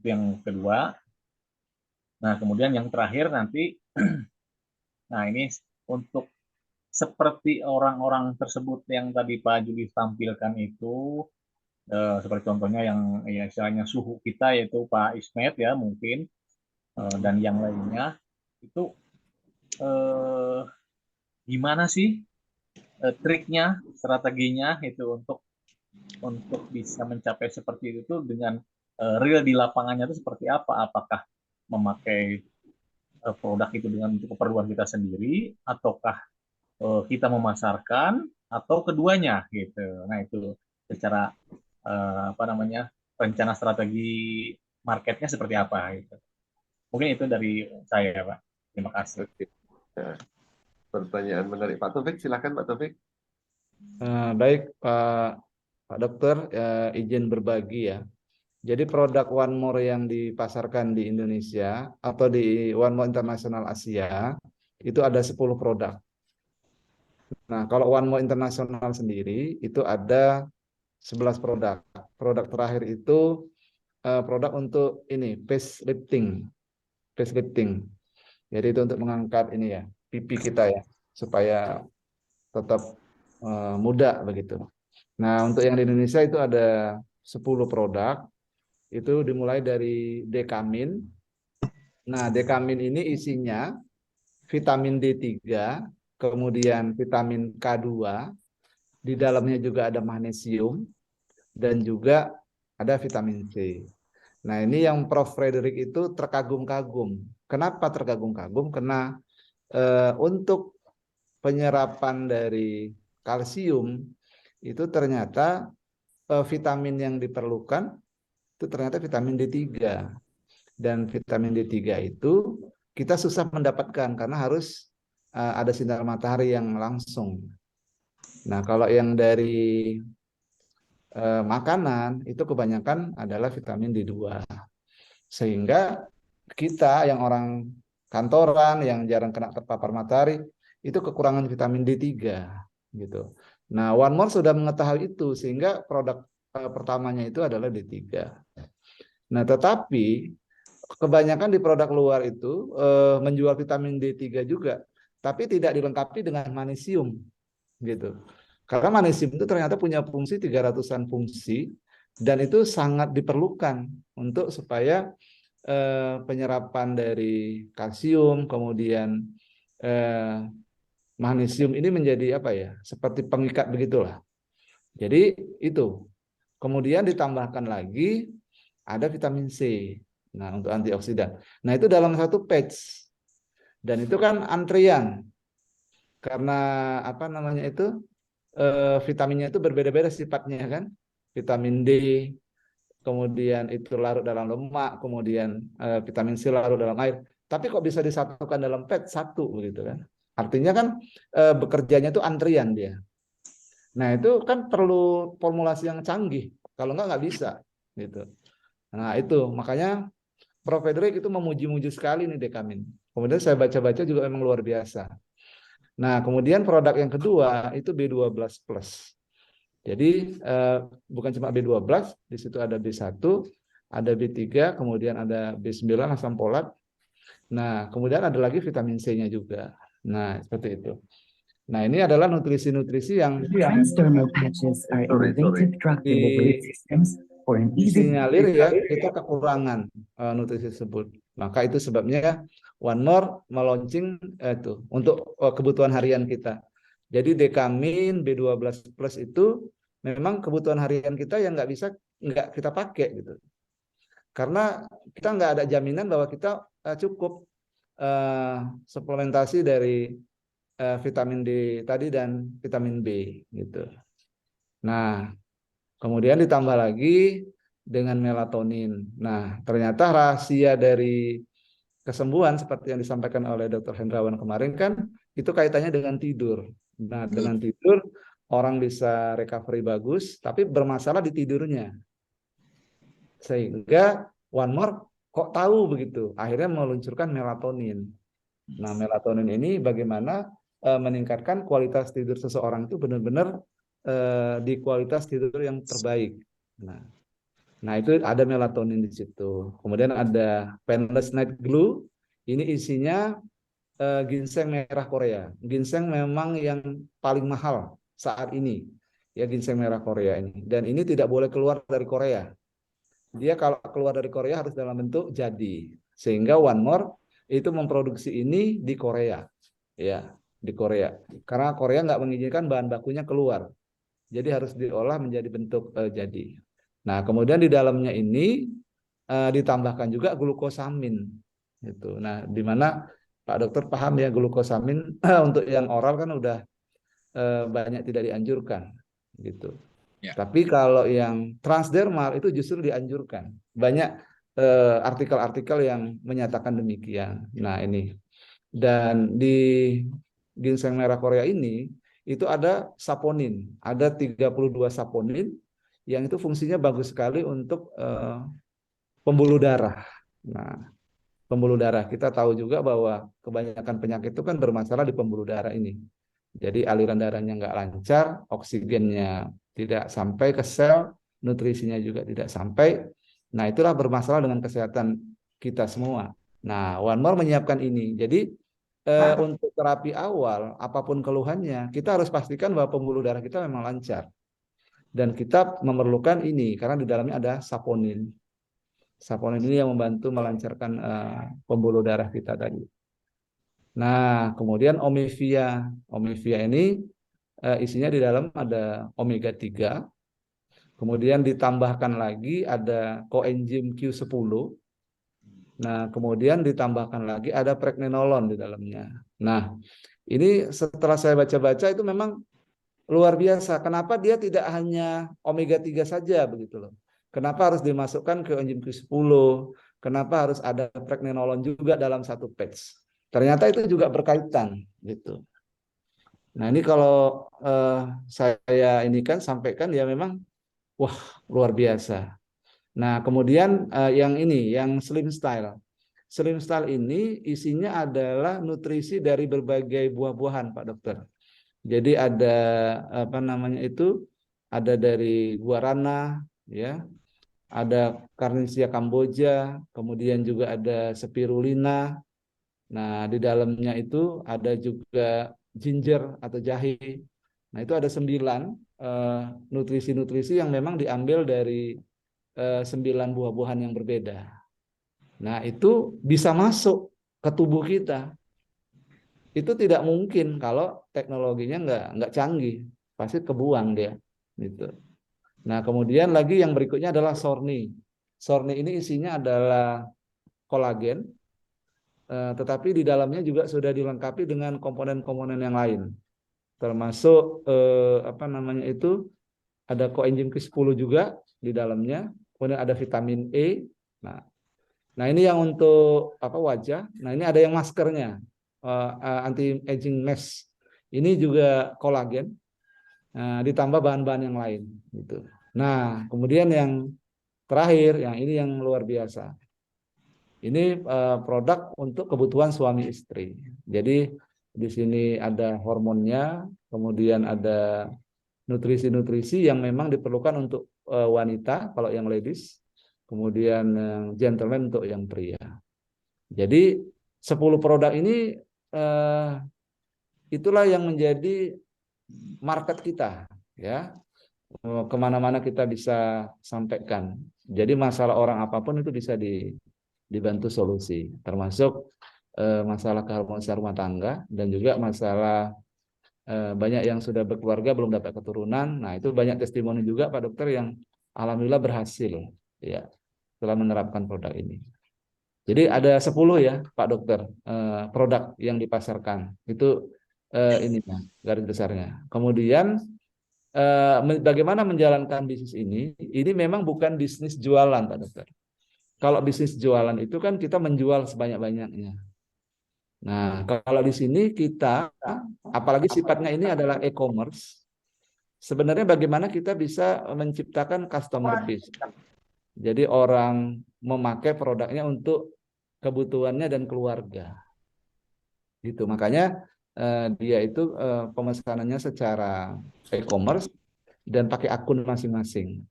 Itu yang kedua. Nah, kemudian yang terakhir nanti, nah ini untuk seperti orang-orang tersebut yang tadi Pak Juli tampilkan itu, seperti contohnya yang ya istilahnya suhu kita, yaitu Pak Ismet ya mungkin, dan yang lainnya itu gimana sih triknya, strateginya itu untuk bisa mencapai seperti itu dengan real di lapangannya itu seperti apa? Apakah memakai produk itu untuk keperluan kita sendiri, ataukah kita memasarkan, atau keduanya gitu. Nah itu secara rencana strategi marketnya seperti apa gitu. Mungkin itu dari saya Pak. Terima kasih. Nah, pertanyaan menarik Pak Taufik, silakan Pak Taufik. Baik Pak Pak Dokter, izin berbagi ya. Jadi produk One More yang dipasarkan di Indonesia atau di One More International Asia itu ada 10 produk. Nah, kalau One More International sendiri itu ada 11 produk. Produk terakhir itu produk untuk ini facelifting. Facelifting. Jadi itu untuk mengangkat ini ya, pipi kita ya, supaya tetap muda begitu. Nah, untuk yang di Indonesia itu ada 10 produk. Itu dimulai dari Dekamin. Nah, Dekamin ini isinya vitamin D3, kemudian vitamin K2, di dalamnya juga ada magnesium, dan juga ada vitamin C. Nah, ini yang Prof. Frederick itu terkagum-kagum. Kenapa terkagum-kagum? Karena untuk penyerapan dari kalsium, itu ternyata vitamin yang diperlukan itu ternyata vitamin D3. Dan vitamin D3 itu kita susah mendapatkan karena harus ada sinar matahari yang langsung. Nah, kalau yang dari makanan itu kebanyakan adalah vitamin D2. Sehingga kita yang orang kantoran yang jarang kena terpapar matahari itu kekurangan vitamin D3 gitu. Nah, One More sudah mengetahui itu sehingga produk pertamanya itu adalah D3. Nah, tetapi kebanyakan di produk luar itu menjual vitamin D3 juga, tapi tidak dilengkapi dengan magnesium gitu. Karena magnesium itu ternyata punya fungsi 300-an fungsi dan itu sangat diperlukan untuk supaya penyerapan dari kalsium kemudian magnesium ini menjadi apa ya? Seperti pengikat begitulah. Jadi itu. Kemudian ditambahkan lagi ada vitamin C. Nah, untuk antioksidan. Nah, itu dalam satu patch. Dan itu kan antrian. Karena apa namanya itu? Vitaminnya itu berbeda-beda sifatnya kan. Vitamin D, kemudian itu larut dalam lemak, kemudian vitamin C larut dalam air. Tapi kok bisa disatukan dalam patch satu begitu kan? Artinya kan bekerjanya itu antrian dia. Nah, itu kan perlu formulasi yang canggih. Kalau nggak bisa gitu. Nah, itu makanya Prof. Frederick itu memuji-muji sekali nih Dekamin. Kemudian saya baca-baca juga memang luar biasa. Nah, kemudian produk yang kedua itu B12 plus. Jadi bukan cuma B12, di situ ada B1, ada B3, kemudian ada B9 asam folat. Nah, kemudian ada lagi vitamin C-nya juga. Nah, seperti itu. Nah, ini adalah nutrisi-nutrisi yang Transdermal patches are innovative drug delivery systems for an easy disinyalir ya kita kekurangan nutrisi tersebut. Maka itu sebabnya One More melaunching itu untuk kebutuhan harian kita. Jadi Dekamin B12 plus itu memang kebutuhan harian kita yang nggak kita pakai gitu. Karena kita nggak ada jaminan bahwa kita cukup suplementasi dari vitamin D tadi dan vitamin B gitu. Nah, kemudian ditambah lagi dengan melatonin. Nah, ternyata rahasia dari kesembuhan seperti yang disampaikan oleh Dr. Hendrawan kemarin kan itu kaitannya dengan tidur. Nah, dengan tidur orang bisa recovery bagus, tapi bermasalah di tidurnya. Sehingga One More kok tahu begitu. Akhirnya meluncurkan melatonin. Nah, melatonin ini bagaimana meningkatkan kualitas tidur seseorang itu benar-benar di kualitas tidur yang terbaik. Nah, itu ada melatonin di situ. Kemudian ada Painless Night Glow. Ini isinya ginseng merah Korea. Ginseng memang yang paling mahal saat ini. Ya, ginseng merah Korea ini. Dan ini tidak boleh keluar dari Korea. Dia kalau keluar dari Korea harus dalam bentuk jadi. Sehingga One More itu memproduksi ini di Korea. Ya, di Korea. Karena Korea nggak mengizinkan bahan bakunya keluar. Jadi harus diolah menjadi bentuk jadi. Nah, kemudian di dalamnya ini ditambahkan juga glukosamin. Gitu. Nah, di mana Pak Dokter paham ya glukosamin untuk yang oral kan udah banyak tidak dianjurkan. Gitu. Ya. Tapi kalau yang transdermal itu justru dianjurkan. Banyak artikel-artikel yang menyatakan demikian. Nah, ini. Dan di ginseng merah Korea ini itu ada saponin, ada 32 saponin yang itu fungsinya bagus sekali untuk pembuluh darah. Nah, pembuluh darah kita tahu juga bahwa kebanyakan penyakit itu kan bermasalah di pembuluh darah ini. Jadi aliran darahnya nggak lancar, oksigennya tidak sampai ke sel, nutrisinya juga tidak sampai. Nah, itulah bermasalah dengan kesehatan kita semua. Nah, One More menyiapkan ini. Jadi untuk terapi awal, apapun keluhannya, kita harus pastikan bahwa pembuluh darah kita memang lancar. Dan kita memerlukan ini, karena di dalamnya ada saponin. Saponin ini yang membantu melancarkan pembuluh darah kita tadi. Nah, kemudian Omevia. Omevia ini isinya di dalam ada omega 3. Kemudian ditambahkan lagi ada coenzim Q10. Nah, kemudian ditambahkan lagi ada pregnenolon di dalamnya. Nah, ini setelah saya baca-baca itu memang luar biasa. Kenapa dia tidak hanya omega 3 saja begitu loh. Kenapa harus dimasukkan ke enzim Q10? Kenapa harus ada pregnenolon juga dalam satu patch? Ternyata itu juga berkaitan gitu. Nah, ini kalau saya ini kan sampaikan ya memang wah, luar biasa. Nah, kemudian yang ini, yang Slim Style. Slim Style ini isinya adalah nutrisi dari berbagai buah-buahan, Pak Dokter. Jadi ada apa namanya itu? Ada dari guarana, ya. Ada Carnisia cambogia, kemudian juga ada spirulina. Nah, di dalamnya itu ada juga ginger atau jahe. Nah, itu ada 9 nutrisi-nutrisi yang memang diambil dari 9 buah-buahan yang berbeda. Nah, itu bisa masuk ke tubuh kita. Itu tidak mungkin kalau teknologinya nggak canggih, pasti kebuang dia. Gitu. Nah, kemudian lagi yang berikutnya adalah Sorni. Sorni ini isinya adalah kolagen, tetapi di dalamnya juga sudah dilengkapi dengan komponen-komponen yang lain, termasuk apa namanya itu ada coenzim Q10 juga di dalamnya, kemudian ada vitamin E. Nah ini yang untuk apa wajah. Nah ini ada yang maskernya, anti aging mask. Ini juga kolagen, ditambah bahan-bahan yang lain. Gitu. Nah kemudian yang terakhir, yang ini yang luar biasa. Ini produk untuk kebutuhan suami istri. Jadi di sini ada hormonnya, kemudian ada nutrisi-nutrisi yang memang diperlukan untuk wanita kalau yang ladies, kemudian gentleman untuk yang pria. Jadi 10 produk ini itulah yang menjadi market kita, ya. Kemana-mana kita bisa sampaikan. Jadi masalah orang apapun itu bisa dibantu solusi, termasuk masalah keharmonisan rumah tangga dan juga masalah banyak yang sudah berkeluarga belum dapat keturunan. Nah, itu banyak testimoni juga Pak Dokter yang alhamdulillah berhasil ya setelah menerapkan produk ini. Jadi ada 10 ya Pak Dokter produk yang dipasarkan. Itu ininya garis besarnya. Kemudian bagaimana menjalankan bisnis ini? Ini memang bukan bisnis jualan Pak Dokter. Kalau bisnis jualan itu kan kita menjual sebanyak-banyaknya. Nah, kalau di sini kita, apalagi sifatnya ini adalah e-commerce, sebenarnya bagaimana kita bisa menciptakan customer base. Jadi orang memakai produknya untuk kebutuhannya dan keluarga. Gitu. Makanya dia itu pemesanannya secara e-commerce dan pakai akun masing-masing.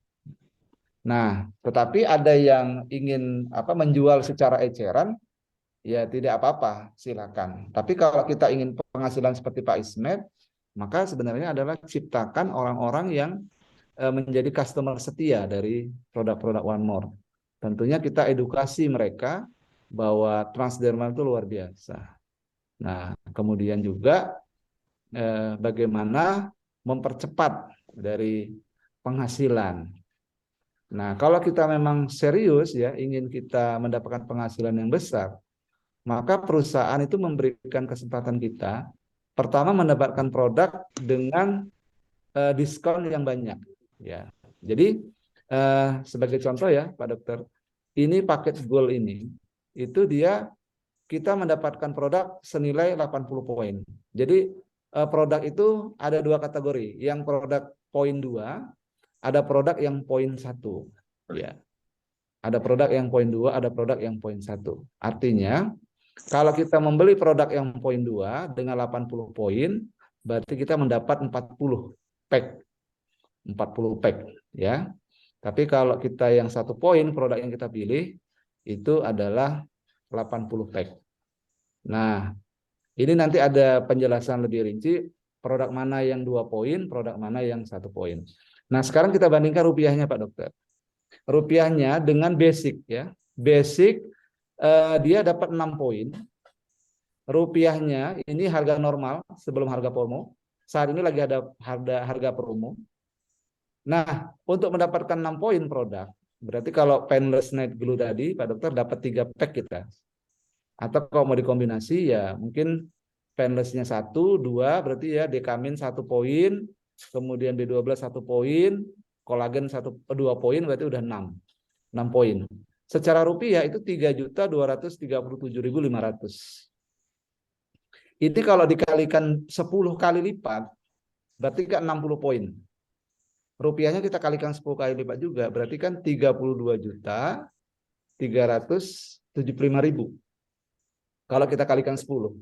Nah, tetapi ada yang ingin menjual secara eceran, ya tidak apa-apa, silakan. Tapi kalau kita ingin penghasilan seperti Pak Ismet, maka sebenarnya adalah ciptakan orang-orang yang menjadi customer setia dari produk-produk One More. Tentunya kita edukasi mereka bahwa transdermal itu luar biasa. Nah, kemudian juga bagaimana mempercepat dari penghasilan. Nah, kalau kita memang serius ya ingin kita mendapatkan penghasilan yang besar, maka perusahaan itu memberikan kesempatan kita pertama mendapatkan produk dengan diskon yang banyak ya. Jadi sebagai contoh ya Pak Dokter, ini paket gold ini itu dia kita mendapatkan produk senilai 80 poin. Jadi produk itu ada 2 kategori, yang produk poin 2 ada produk yang poin 1. Ya. Ada produk yang poin 2, ada produk yang poin 1. Artinya, kalau kita membeli produk yang poin 2 dengan 80 poin, berarti kita mendapat 40 pack. 40 pack, ya. Tapi kalau kita yang 1 poin, produk yang kita pilih itu adalah 80 pack. Nah, ini nanti ada penjelasan lebih rinci, produk mana yang 2 poin, produk mana yang 1 poin. Nah, sekarang kita bandingkan rupiahnya, Pak Dokter. Rupiahnya dengan basic, ya. Basic dia dapat 6 poin. Rupiahnya ini harga normal sebelum harga promo. Saat ini lagi ada harga promo. Nah, untuk mendapatkan 6 poin produk, berarti kalau painless night glue tadi, Pak Dokter dapat 3 pack kita. Atau kalau mau dikombinasi ya mungkin painlessnya 1, 2, berarti ya Dekamin 1 poin, kemudian B12 1 poin, kolagen 2 poin, berarti udah 6 poin. Secara rupiah itu 3.237.500. Itu kalau dikalikan 10 kali lipat, berarti kan 60 poin. Rupiahnya kita kalikan 10 kali lipat juga, berarti kan 32.375.000. Kalau kita kalikan 10,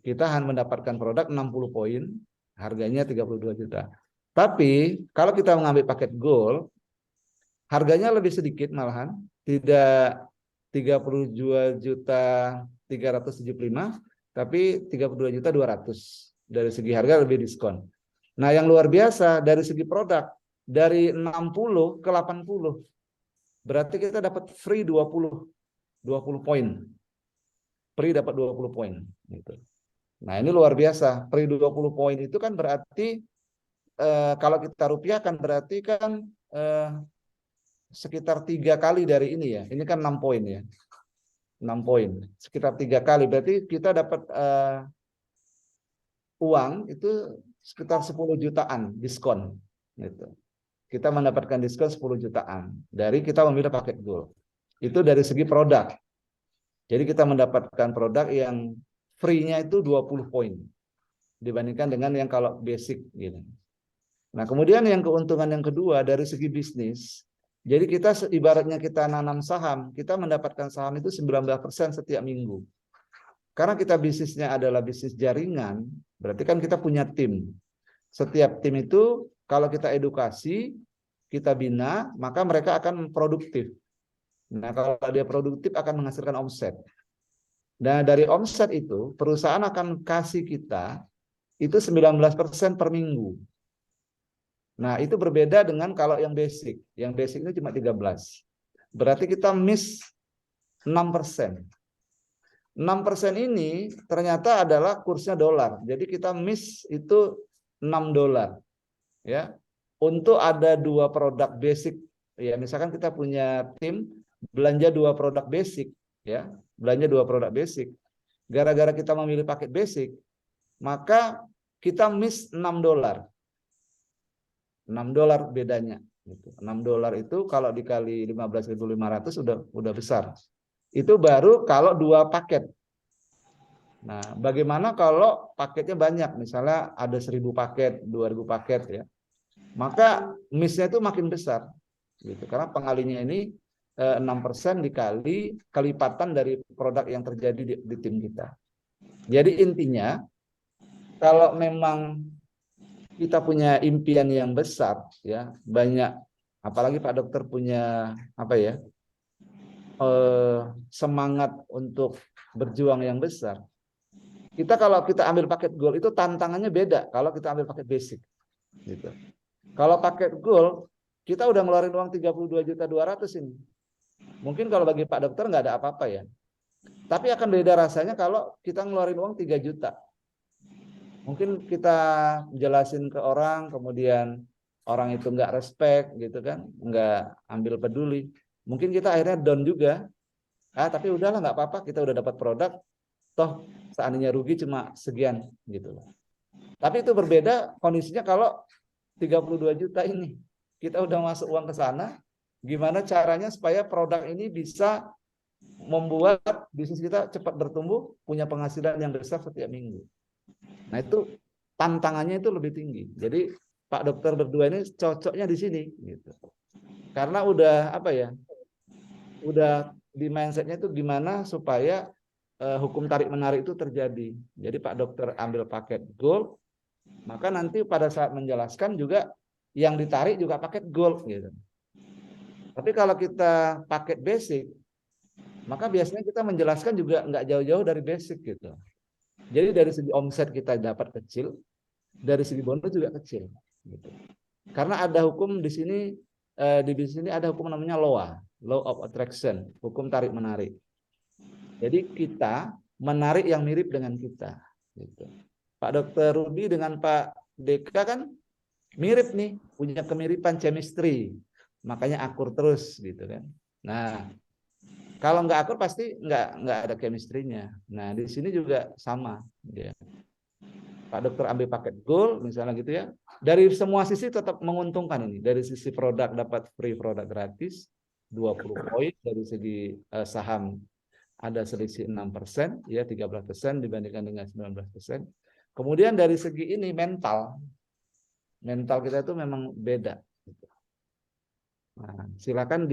kita akan mendapatkan produk 60 poin, harganya 32 juta. Tapi kalau kita mengambil paket gold, harganya lebih sedikit malahan, tidak 32.375, tapi 32.200. Dari segi harga lebih diskon. Nah, yang luar biasa dari segi produk, dari 60 ke 80. Berarti kita dapat free 20 poin. Free dapat 20 poin gitu. Nah, ini luar biasa. Free 20 poin itu kan berarti kalau kita rupiah kan berarti kan sekitar 3 kali dari ini ya. Ini kan 6 poin ya. 6 poin. Sekitar 3 kali. Berarti kita dapat uang itu sekitar 10 jutaan diskon gitu. Kita mendapatkan diskon 10 jutaan dari kita memilih paket gold. Itu dari segi produk. Jadi kita mendapatkan produk yang free-nya itu 20 poin dibandingkan dengan yang kalau basic gitu. Nah, kemudian yang keuntungan yang kedua dari segi bisnis. Jadi kita ibaratnya kita nanam saham, kita mendapatkan saham itu 19% setiap minggu. Karena kita bisnisnya adalah bisnis jaringan, berarti kan kita punya tim. Setiap tim itu kalau kita edukasi, kita bina, maka mereka akan produktif. Nah, kalau dia produktif akan menghasilkan omset. Nah, dari omset itu perusahaan akan kasih kita itu 19% per minggu. Nah, itu berbeda dengan kalau yang basic. Yang basic itu cuma 13. Berarti kita miss 6%. 6% ini ternyata adalah kursnya dolar. Jadi kita miss itu $6. Ya. Untuk ada 2 produk basic, ya misalkan kita punya tim belanja 2 produk basic, ya. Belanja 2 produk basic. Gara-gara kita memilih paket basic, maka kita miss $6. $6 bedanya gitu. $6 itu kalau dikali 15.500 udah besar. Itu baru kalau 2 paket. Nah, bagaimana kalau paketnya banyak? Misalnya ada 1.000 paket, 2.000 paket ya. Maka miss-nya itu makin besar gitu. Karena pengalinya ini 6% dikali kelipatan dari produk yang terjadi di tim kita. Jadi intinya kalau memang kita punya impian yang besar ya, banyak, apalagi Pak Dokter punya apa ya, semangat untuk berjuang yang besar. Kita kalau kita ambil paket gold itu tantangannya beda kalau kita ambil paket basic gitu. Kalau paket gold kita udah ngeluarin uang 32.200.000 ini. Mungkin kalau bagi Pak Dokter nggak ada apa-apa ya. Tapi akan beda rasanya kalau kita ngeluarin uang 3 juta. Mungkin kita jelasin ke orang, kemudian orang itu nggak respect gitu kan, nggak ambil peduli. Mungkin kita akhirnya down juga. Tapi udahlah nggak apa-apa, kita udah dapat produk. Toh seandainya rugi cuma sekian gitu loh. Tapi itu berbeda kondisinya kalau 32 juta ini. Kita udah masuk uang ke sana, gimana caranya supaya produk ini bisa membuat bisnis kita cepat bertumbuh, punya penghasilan yang besar setiap minggu. Nah, itu tantangannya itu lebih tinggi. Jadi Pak Dokter berdua ini cocoknya di sini gitu. Karena udah apa ya? Udah di mindsetnya itu gimana supaya hukum tarik menarik itu terjadi. Jadi Pak Dokter ambil paket gold, maka nanti pada saat menjelaskan juga yang ditarik juga paket gold gitu. Tapi kalau kita paket basic, maka biasanya kita menjelaskan juga nggak jauh-jauh dari basic gitu. Jadi dari segi omset kita dapat kecil, dari segi bonus juga kecil. Gitu. Karena ada hukum di sini, di bisnis ini ada hukum namanya law of attraction, hukum tarik menarik. Jadi kita menarik yang mirip dengan kita. Gitu. Pak Dr. Rudy dengan Pak Deka kan mirip nih, punya kemiripan chemistry, makanya akur terus gitu kan. Nah, kalau nggak akur pasti nggak ada chemistry-nya. Nah, di sini juga sama. Ya. Pak Dokter ambil paket gold misalnya gitu ya. Dari semua sisi tetap menguntungkan ini. Dari sisi produk dapat free produk gratis 20 poin, dari segi saham ada selisih 6%, ya 13% dibandingkan dengan 19%. Kemudian dari segi ini mental kita itu memang beda. Nah, silakan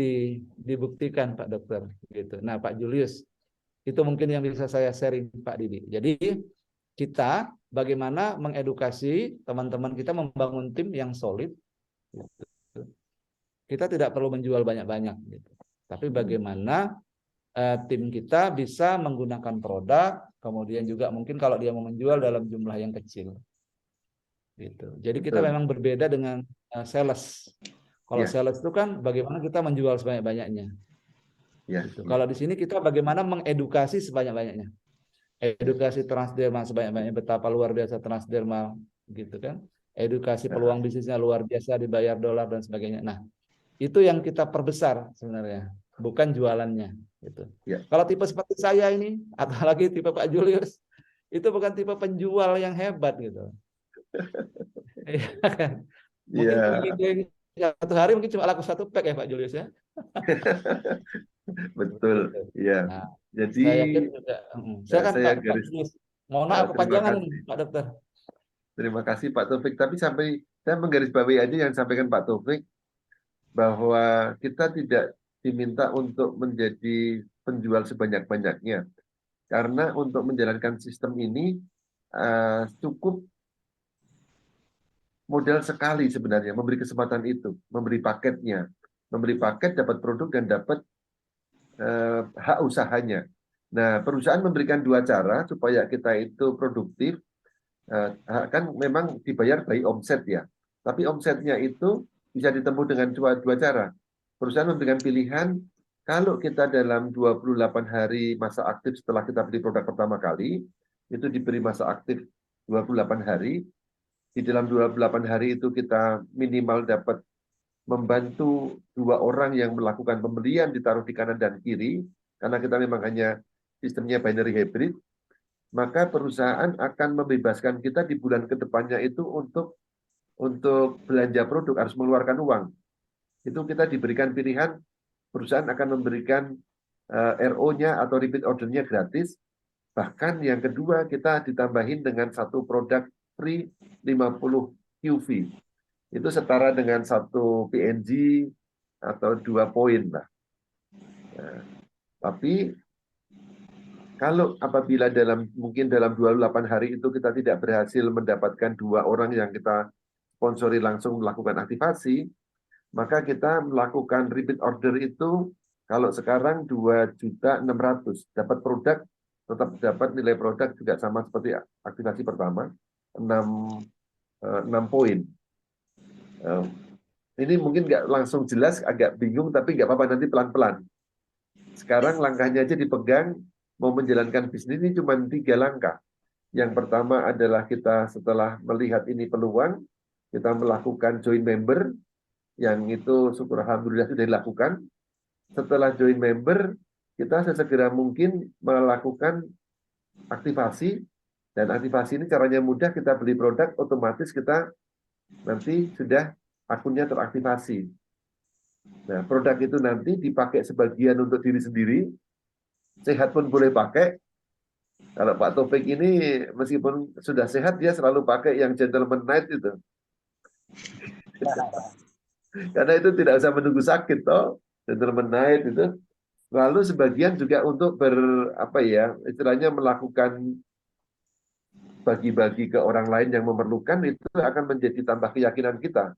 dibuktikan Pak Dokter. Gitu. Nah Pak Julius, itu mungkin yang bisa saya sharing Pak Didi. Jadi kita bagaimana mengedukasi teman-teman kita membangun tim yang solid. Gitu. Kita tidak perlu menjual banyak-banyak. Gitu. Tapi bagaimana tim kita bisa menggunakan produk, kemudian juga mungkin kalau dia mau menjual dalam jumlah yang kecil. Gitu. Jadi kita memang berbeda dengan sales. Kalau sales itu kan bagaimana kita menjual sebanyak-banyaknya. Gitu. Kalau di sini kita bagaimana mengedukasi sebanyak-banyaknya. Edukasi transdermal sebanyak-banyaknya, betapa luar biasa transdermal, gitu kan. Edukasi peluang bisnisnya luar biasa, dibayar dolar dan sebagainya. Nah, itu yang kita perbesar sebenarnya, bukan jualannya. Gitu. Kalau tipe seperti saya ini, apalagi tipe Pak Julius, itu bukan tipe penjual yang hebat gitu. Mungkin satu hari mungkin cuma laku 1 pack ya Pak Julius ya. Betul, ya. Nah, jadi saya yakin juga. Silakan Pak Julius. Mohon maaf kepanjangan ini Pak Dokter. Terima kasih Pak Taufik. Tapi saya menggarisbawahi aja yang disampaikan Pak Taufik, bahwa kita tidak diminta untuk menjadi penjual sebanyak-banyaknya. Karena untuk menjalankan sistem ini cukup modal sekali sebenarnya, memberi kesempatan itu, memberi paketnya. Memberi paket, dapat produk, dan dapat hak usahanya. Nah, perusahaan memberikan 2 cara supaya kita itu produktif. Kan memang dibayar by omset ya. Tapi omsetnya itu bisa ditempuh dengan 2 cara. Perusahaan memberikan pilihan, kalau kita dalam 28 hari masa aktif setelah kita beli produk pertama kali, itu diberi masa aktif 28 hari. Di dalam 28 hari itu kita minimal dapat membantu 2 orang yang melakukan pembelian, ditaruh di kanan dan kiri, karena kita memang hanya sistemnya binary hybrid, maka perusahaan akan membebaskan kita di bulan kedepannya itu untuk belanja produk, harus mengeluarkan uang. Itu kita diberikan pilihan, perusahaan akan memberikan RO-nya atau repeat order-nya gratis. Bahkan yang kedua, kita ditambahin dengan 1 produk free 50 QV. Itu setara dengan 1 PNG atau 2 poin lah. Nah, tapi kalau apabila mungkin dalam 28 hari itu kita tidak berhasil mendapatkan 2 orang yang kita sponsori langsung melakukan aktivasi, maka kita melakukan repeat order itu kalau sekarang 2.600.000. Dapat produk, tetap dapat nilai produk juga sama seperti aktivasi pertama, 6 poin. Ini mungkin nggak langsung jelas, agak bingung, tapi nggak apa-apa, nanti pelan-pelan. Sekarang langkahnya aja dipegang, mau menjalankan bisnis ini cuma 3 langkah. Yang pertama adalah kita setelah melihat ini peluang, kita melakukan join member, yang itu syukur alhamdulillah sudah dilakukan. Setelah join member, kita sesegera mungkin melakukan aktivasi, dan aktivasi ini caranya mudah, kita beli produk, otomatis kita nanti sudah akunnya teraktivasi. Nah, produk itu nanti dipakai sebagian untuk diri sendiri, sehat pun boleh pakai. Kalau Pak Taufik ini meskipun sudah sehat, dia selalu pakai yang Gentleman Night itu. Karena itu tidak usah menunggu sakit toh, gentleman night itu. Lalu sebagian juga untuk apa ya, istilahnya melakukan bagi-bagi ke orang lain yang memerlukan, itu akan menjadi tambah keyakinan kita.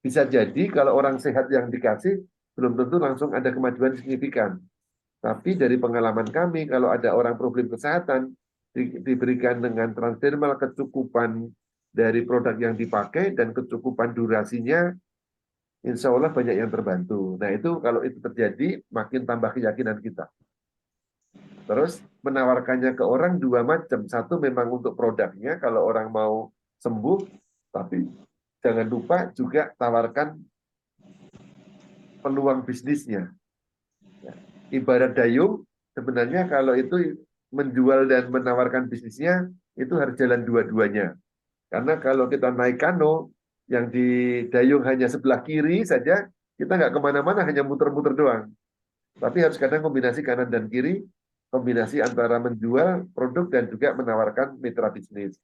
Bisa jadi kalau orang sehat yang dikasih belum tentu langsung ada kemajuan signifikan. Tapi dari pengalaman kami, kalau ada orang problem kesehatan diberikan dengan transdermal kecukupan dari produk yang dipakai dan kecukupan durasinya, insya Allah banyak yang terbantu. Nah itu kalau itu terjadi, makin tambah keyakinan kita. Terus menawarkannya ke orang dua macam. Satu memang untuk produknya, kalau orang mau sembuh, tapi jangan lupa juga tawarkan peluang bisnisnya. Ibarat dayung, sebenarnya kalau itu menjual dan menawarkan bisnisnya, itu harus jalan dua-duanya. Karena kalau kita naik kano, yang di dayung hanya sebelah kiri saja, kita nggak kemana-mana, hanya muter-muter doang. Tapi harus kadang kombinasi kanan dan kiri, kombinasi antara menjual produk dan juga menawarkan mitra bisnis.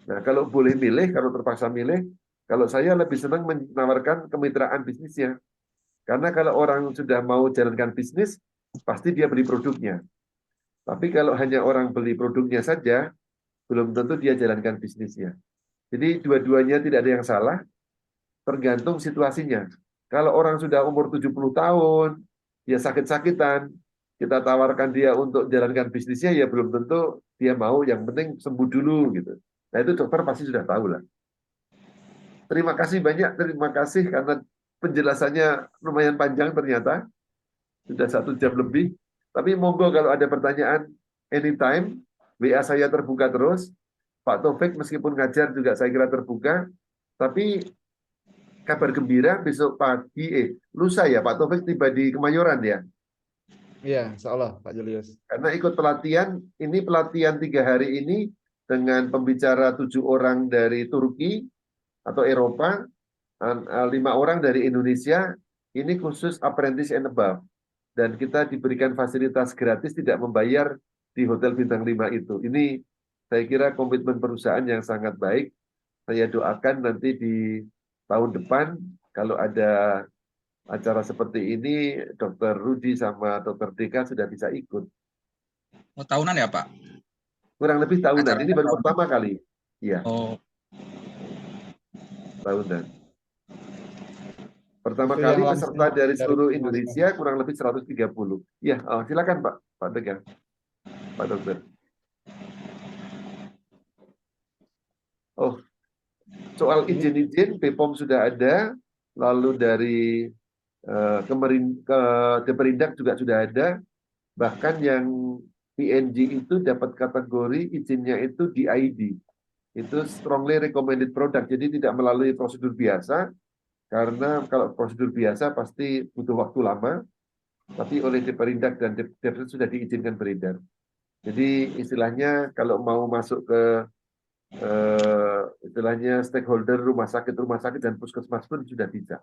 Nah, kalau boleh milih, kalau terpaksa milih, kalau saya lebih senang menawarkan kemitraan bisnisnya. Karena kalau orang sudah mau jalankan bisnis, pasti dia beli produknya. Tapi kalau hanya orang beli produknya saja, belum tentu dia jalankan bisnisnya. Jadi dua-duanya tidak ada yang salah, tergantung situasinya. Kalau orang sudah umur 70 tahun, dia sakit-sakitan, kita tawarkan dia untuk jalankan bisnisnya, ya belum tentu dia mau, yang penting sembuh dulu gitu. Nah itu dokter pasti sudah tahu lah. Terima kasih banyak, terima kasih karena penjelasannya lumayan panjang ternyata. Sudah 1 jam lebih. Tapi monggo kalau ada pertanyaan, anytime, WA saya terbuka terus. Pak Taufik meskipun ngajar juga saya kira terbuka. Tapi kabar gembira besok pagi, lusa ya Pak Taufik tiba di Kemayoran ya. Iya, insya Allah Pak Julius. Karena ikut pelatihan, ini pelatihan 3 hari ini dengan pembicara 7 orang dari Turki atau Eropa, 5 orang dari Indonesia, ini khusus apprentice and above. Dan kita diberikan fasilitas gratis, tidak membayar di Hotel Bintang 5 itu. Ini saya kira komitmen perusahaan yang sangat baik. Saya doakan nanti di tahun depan, kalau ada acara seperti ini, Dr. Rudi sama Dr. Deka sudah bisa ikut. Oh, tahunan ya Pak? Kurang lebih tahunan. Acaranya Ini baru tahunan. pertama kali. Iya, Oh, tahunan. Pertama Itu kali yang peserta langsung dari seluruh dari Indonesia kurang lebih 130. Ya, silakan Pak Deka, Pak Dokter. Oh, soal izin-izin, BPOM sudah ada, lalu dari Deperindak juga sudah ada, bahkan yang PNG itu dapat kategori izinnya itu DID, itu strongly recommended product, jadi tidak melalui prosedur biasa, karena kalau prosedur biasa pasti butuh waktu lama, tapi oleh Deperindak dan Deperindak sudah diizinkan beredar. Jadi istilahnya kalau mau masuk ke istilahnya stakeholder rumah sakit dan puskesmas pun sudah bisa.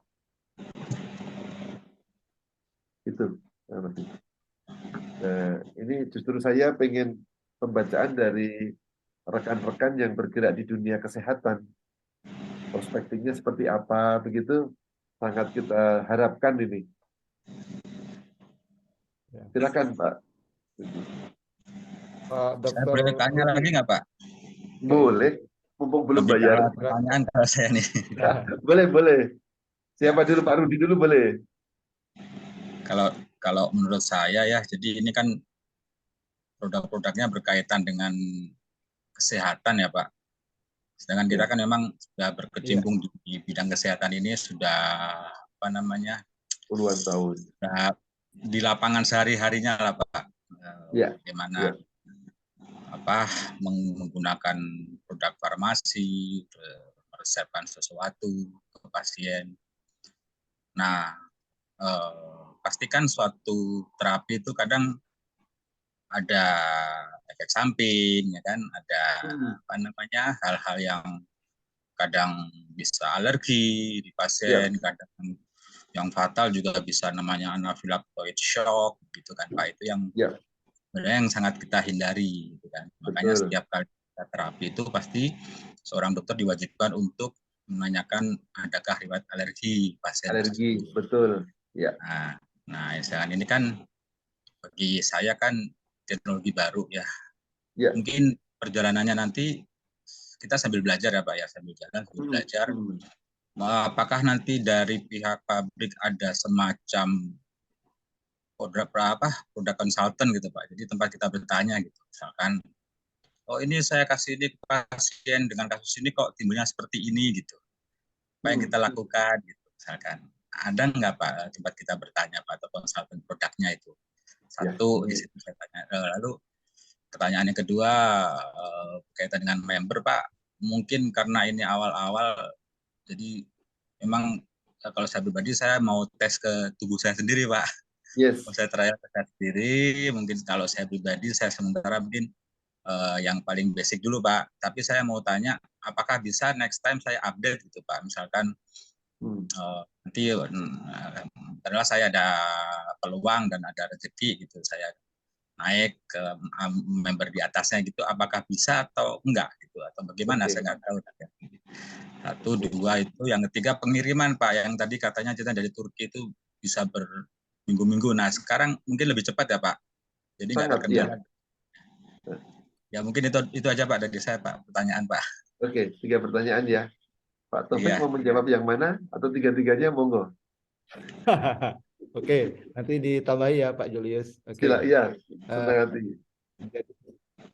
Itu. Nah, ini justru saya pengen pembacaan dari rekan-rekan yang bergerak di dunia kesehatan. Perspektifnya seperti apa, begitu sangat kita harapkan ini. Silakan Pak. Pak saya Dokter boleh tanya Rudi. lagi nggak Pak? Boleh, mumpung belum Lebih bayar. ke pertanyaan kalau saya nih. Boleh, boleh. Siapa dulu, Pak Rudi dulu boleh. Kalau menurut saya ya, jadi ini kan produk-produknya berkaitan dengan kesehatan ya Pak. Sedangkan kita kan memang sudah berkecimpung di bidang kesehatan ini sudah apa namanya, Puluhan tahun. sudah di lapangan sehari-harinya lah Pak. Ya. Bagaimana apa menggunakan produk farmasi, meresepkan sesuatu ke pasien. Nah, pastikan suatu terapi itu kadang ada efek samping, ya kan, ada apa namanya hal-hal yang kadang bisa alergi di pasien, kadang yang fatal juga bisa namanya anaphylactoid shock, gitu kan Pak. Itu yang sebenarnya yang sangat kita hindari, gitu kan. Makanya setiap kali kita terapi itu pasti seorang dokter diwajibkan untuk menanyakan adakah riwayat alergi pasien Alergi, tersebut. betul. Ya. Nah, misalkan ini kan bagi saya kan teknologi baru ya. Ya. Mungkin perjalanannya nanti kita sambil belajar ya Pak ya, sambil jalan, sambil belajar. Apakah nanti dari pihak pabrik ada semacam produk konsultan gitu Pak. Jadi tempat kita bertanya gitu. Misalkan, oh ini saya kasih ini ke pasien dengan kasus ini kok timbulnya seperti ini gitu. Apa yang kita lakukan gitu misalkan. Ada nggak Pak tempat kita bertanya Pak atau konsultan produknya itu? Satu di situ saya tanya. Lalu pertanyaan yang kedua berkaitan dengan member Pak. Mungkin karena ini awal-awal, jadi memang kalau saya pribadi saya mau tes ke tubuh saya sendiri Pak. Yes. Mau saya trial ke saya sendiri. Mungkin kalau saya pribadi saya sementara mungkin yang paling basic dulu Pak. Tapi saya mau tanya apakah bisa next time saya update gitu Pak. Misalkan nanti adalah saya ada peluang dan ada rezeki gitu saya naik ke member di atasnya gitu, apakah bisa atau enggak gitu atau bagaimana saya nggak tahu. Satu, dua itu, yang ketiga pengiriman Pak, yang tadi katanya kita dari Turki itu bisa berminggu-minggu. Nah sekarang mungkin lebih cepat ya Pak, jadi nggak ada kendala. Ya mungkin itu aja Pak dari saya Pak, pertanyaan Pak. Oke, 3 pertanyaan ya. Pak Taufik mau menjawab yang mana atau tiga-tiganya monggo. Oke, nanti ditambahi ya Pak Julius. Oke. Ya, senang hati.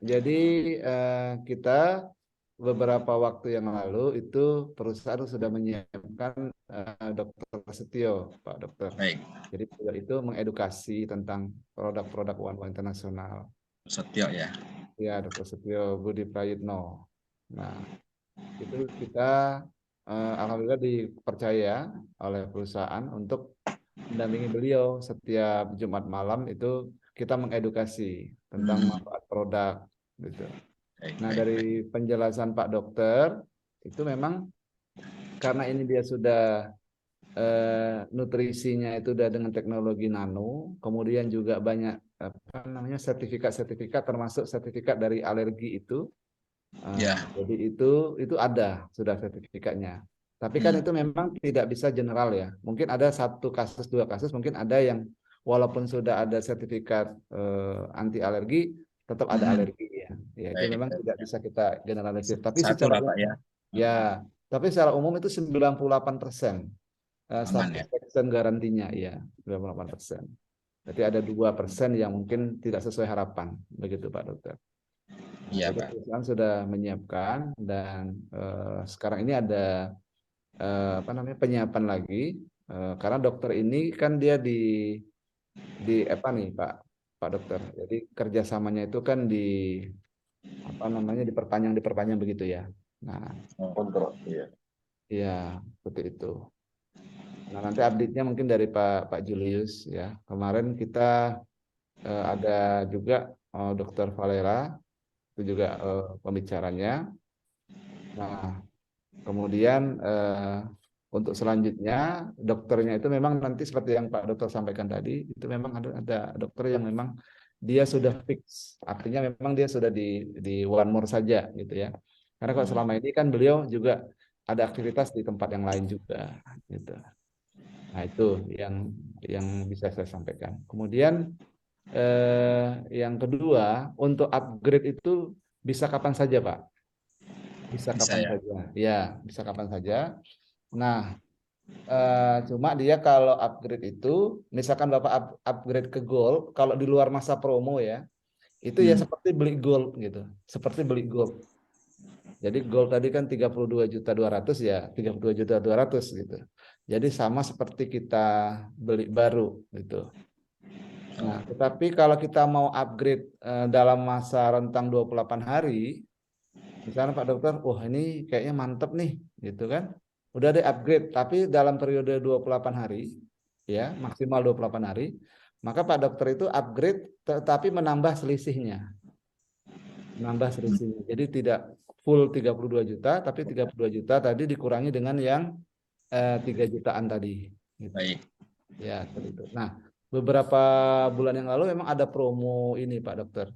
Jadi kita beberapa waktu yang lalu itu perusahaan sudah menyiapkan Dr. Setio, Pak Dokter. Baik. Jadi itu mengedukasi tentang produk-produk One Internasional. Setio ya. Ya, Dr. Setio Budi Prayitno. Nah, itu kita alhamdulillah dipercaya oleh perusahaan untuk mendampingi beliau setiap Jumat malam itu kita mengedukasi tentang manfaat produk gitu. Nah, dari penjelasan Pak Dokter itu memang karena ini dia sudah nutrisinya itu udah dengan teknologi nano, kemudian juga banyak apa namanya sertifikat-sertifikat termasuk sertifikat dari alergi itu. Jadi itu ada sudah sertifikatnya. Tapi kan itu memang tidak bisa general ya. Mungkin ada 1 kasus 2 kasus, mungkin ada yang walaupun sudah ada sertifikat anti alergi tetap ada alergi ya. Ya itu memang tidak bisa kita generalisir. Tapi secara umum, tapi secara umum itu 98% satisfaction garantinya ya 98%. Berarti ada 2% yang mungkin tidak sesuai harapan, begitu Pak Dokter. Iya, Pak. Perusahaan sudah menyiapkan dan sekarang ini ada apa namanya penyiapan lagi karena dokter ini kan dia di apa nih Pak Dokter. Jadi kerjasamanya itu kan di apa namanya diperpanjang begitu ya. Nah, kontrol ya. Iya, seperti itu. Nah, nanti update-nya mungkin dari Pak Julius ya. Kemarin kita ada juga Dokter Valera itu juga pembicaranya. Nah, kemudian untuk selanjutnya dokternya itu memang nanti seperti yang Pak Dokter sampaikan tadi, itu memang ada dokter yang memang dia sudah fix, artinya memang dia sudah di one more saja gitu ya. Karena kalau selama ini kan beliau juga ada aktivitas di tempat yang lain juga gitu. Nah, itu yang bisa saya sampaikan. Kemudian yang kedua, untuk upgrade itu bisa kapan saja, Pak. Bisa kapan saja. Ya, bisa kapan saja. Nah, cuma dia kalau upgrade itu, misalkan Bapak upgrade ke gold, kalau di luar masa promo ya, itu ya seperti beli gold gitu. Seperti beli gold. Jadi gold tadi kan 32.200.000 ya, 32.200.000 gitu. Jadi sama seperti kita beli baru gitu. Nah, tetapi kalau kita mau upgrade dalam masa rentang 28 hari, misalnya Pak Dokter, wah ini kayaknya mantep nih, gitu kan. Udah deh upgrade, tapi dalam periode 28 hari, ya maksimal 28 hari, maka Pak Dokter itu upgrade tetapi menambah selisihnya. Menambah selisihnya. Jadi tidak full 32 juta, tapi 32 juta tadi dikurangi dengan yang 3 jutaan tadi. Gitu. Baik. Ya, seperti itu. Nah, beberapa bulan yang lalu memang ada promo ini Pak Dokter.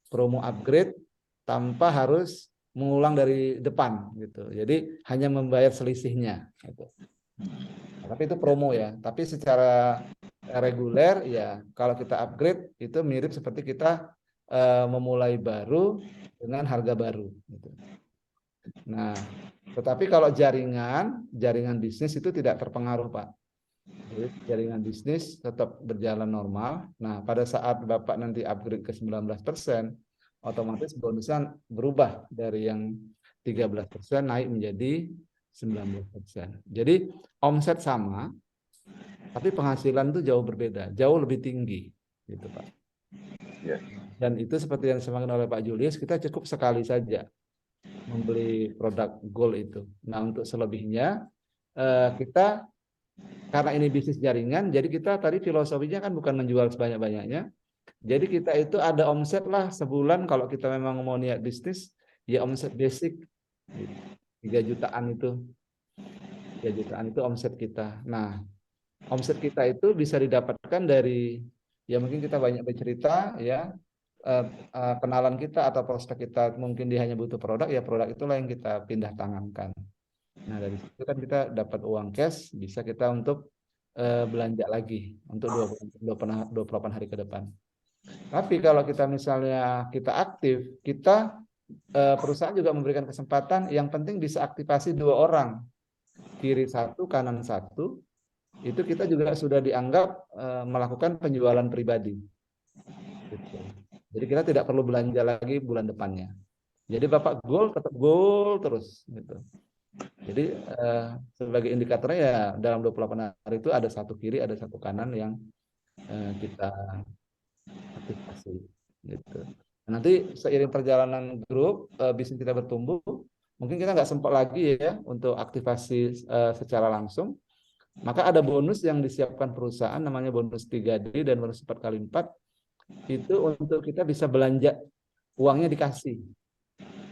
Promo upgrade tanpa harus mengulang dari depan gitu. Jadi hanya membayar selisihnya gitu. Nah, tapi itu promo ya. Tapi secara reguler ya kalau kita upgrade itu mirip seperti kita memulai baru dengan harga baru gitu. Nah, tetapi kalau jaringan bisnis itu tidak terpengaruh, Pak. Jadi jaringan bisnis tetap berjalan normal. Nah, pada saat Bapak nanti upgrade ke 19%, otomatis bonusnya berubah dari yang 13% naik menjadi 19%. Jadi omset sama, tapi penghasilan itu jauh berbeda, jauh lebih tinggi, gitu Pak. Ya. Dan itu seperti yang disampaikan oleh Pak Julius, kita cukup sekali saja membeli produk gold itu. Nah, untuk selebihnya kita karena ini bisnis jaringan, jadi kita tadi filosofinya kan bukan menjual sebanyak-banyaknya. Jadi kita itu ada omset lah sebulan kalau kita memang mau niat bisnis, ya omset basic 3 jutaan itu. 3 jutaan itu omset kita. Nah, omset kita itu bisa didapatkan dari ya mungkin kita banyak bercerita ya, kenalan kita atau prospek kita mungkin dia hanya butuh produk, ya produk itulah yang kita pindah tangankan. Nah, dari situ kan kita dapat uang cash, bisa kita untuk belanja lagi untuk 28 hari ke depan. Tapi kalau kita misalnya kita aktif, kita perusahaan juga memberikan kesempatan, yang penting bisa aktifasi 2 orang, kiri 1, kanan 1, itu kita juga sudah dianggap melakukan penjualan pribadi. Gitu. Jadi kita tidak perlu belanja lagi bulan depannya. Jadi Bapak goal tetap goal terus gitu. Jadi sebagai indikatornya ya dalam 28 hari itu ada 1 kiri, ada 1 kanan yang kita aktifasi gitu. Nanti seiring perjalanan grup bisnis kita bertumbuh, mungkin kita nggak sempat lagi ya untuk aktivasi secara langsung. Maka ada bonus yang disiapkan perusahaan namanya bonus 3D dan bonus 4x4. Itu untuk kita bisa belanja, uangnya dikasih.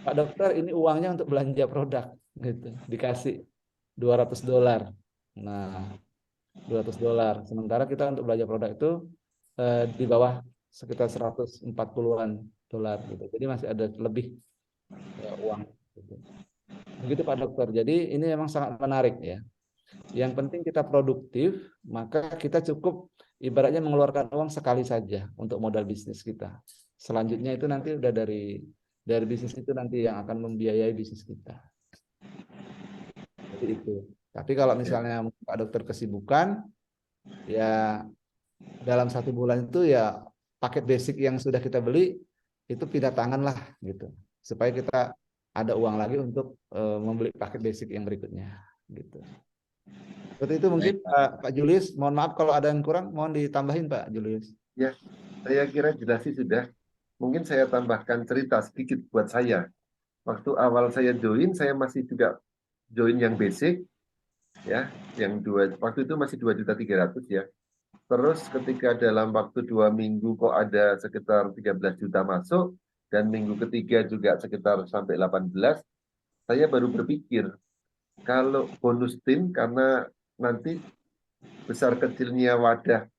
Pak dokter, ini uangnya untuk belanja produk gitu. Dikasih $200. Nah, $200. Sementara kita untuk belanja produk itu di bawah sekitar 140-an dolar gitu. Jadi masih ada lebih uang gitu. Begitu Pak dokter. Jadi ini memang sangat menarik ya. Yang penting kita produktif, maka kita cukup ibaratnya mengeluarkan uang sekali saja untuk modal bisnis kita. Selanjutnya itu nanti udah dari bisnis itu nanti yang akan membiayai bisnis kita. Jadi itu. Tapi kalau misalnya Pak dokter kesibukan, ya dalam 1 bulan itu ya paket basic yang sudah kita beli itu pindah tangan lah gitu. Supaya kita ada uang lagi untuk membeli paket basic yang berikutnya gitu. Seperti itu mungkin Pak Julius. Mohon maaf kalau ada yang kurang, mohon ditambahin Pak Julius. Ya, saya kira jelas sih sudah. Mungkin saya tambahkan cerita sedikit buat saya. Waktu awal saya join, saya masih juga join yang basic, ya, yang waktu itu masih 2.300.000 ya. Terus ketika dalam waktu 2 minggu kok ada sekitar 13 juta masuk, dan minggu ketiga juga sekitar sampai 18, saya baru berpikir, kalau bonus tim, karena nanti besar kecilnya wadah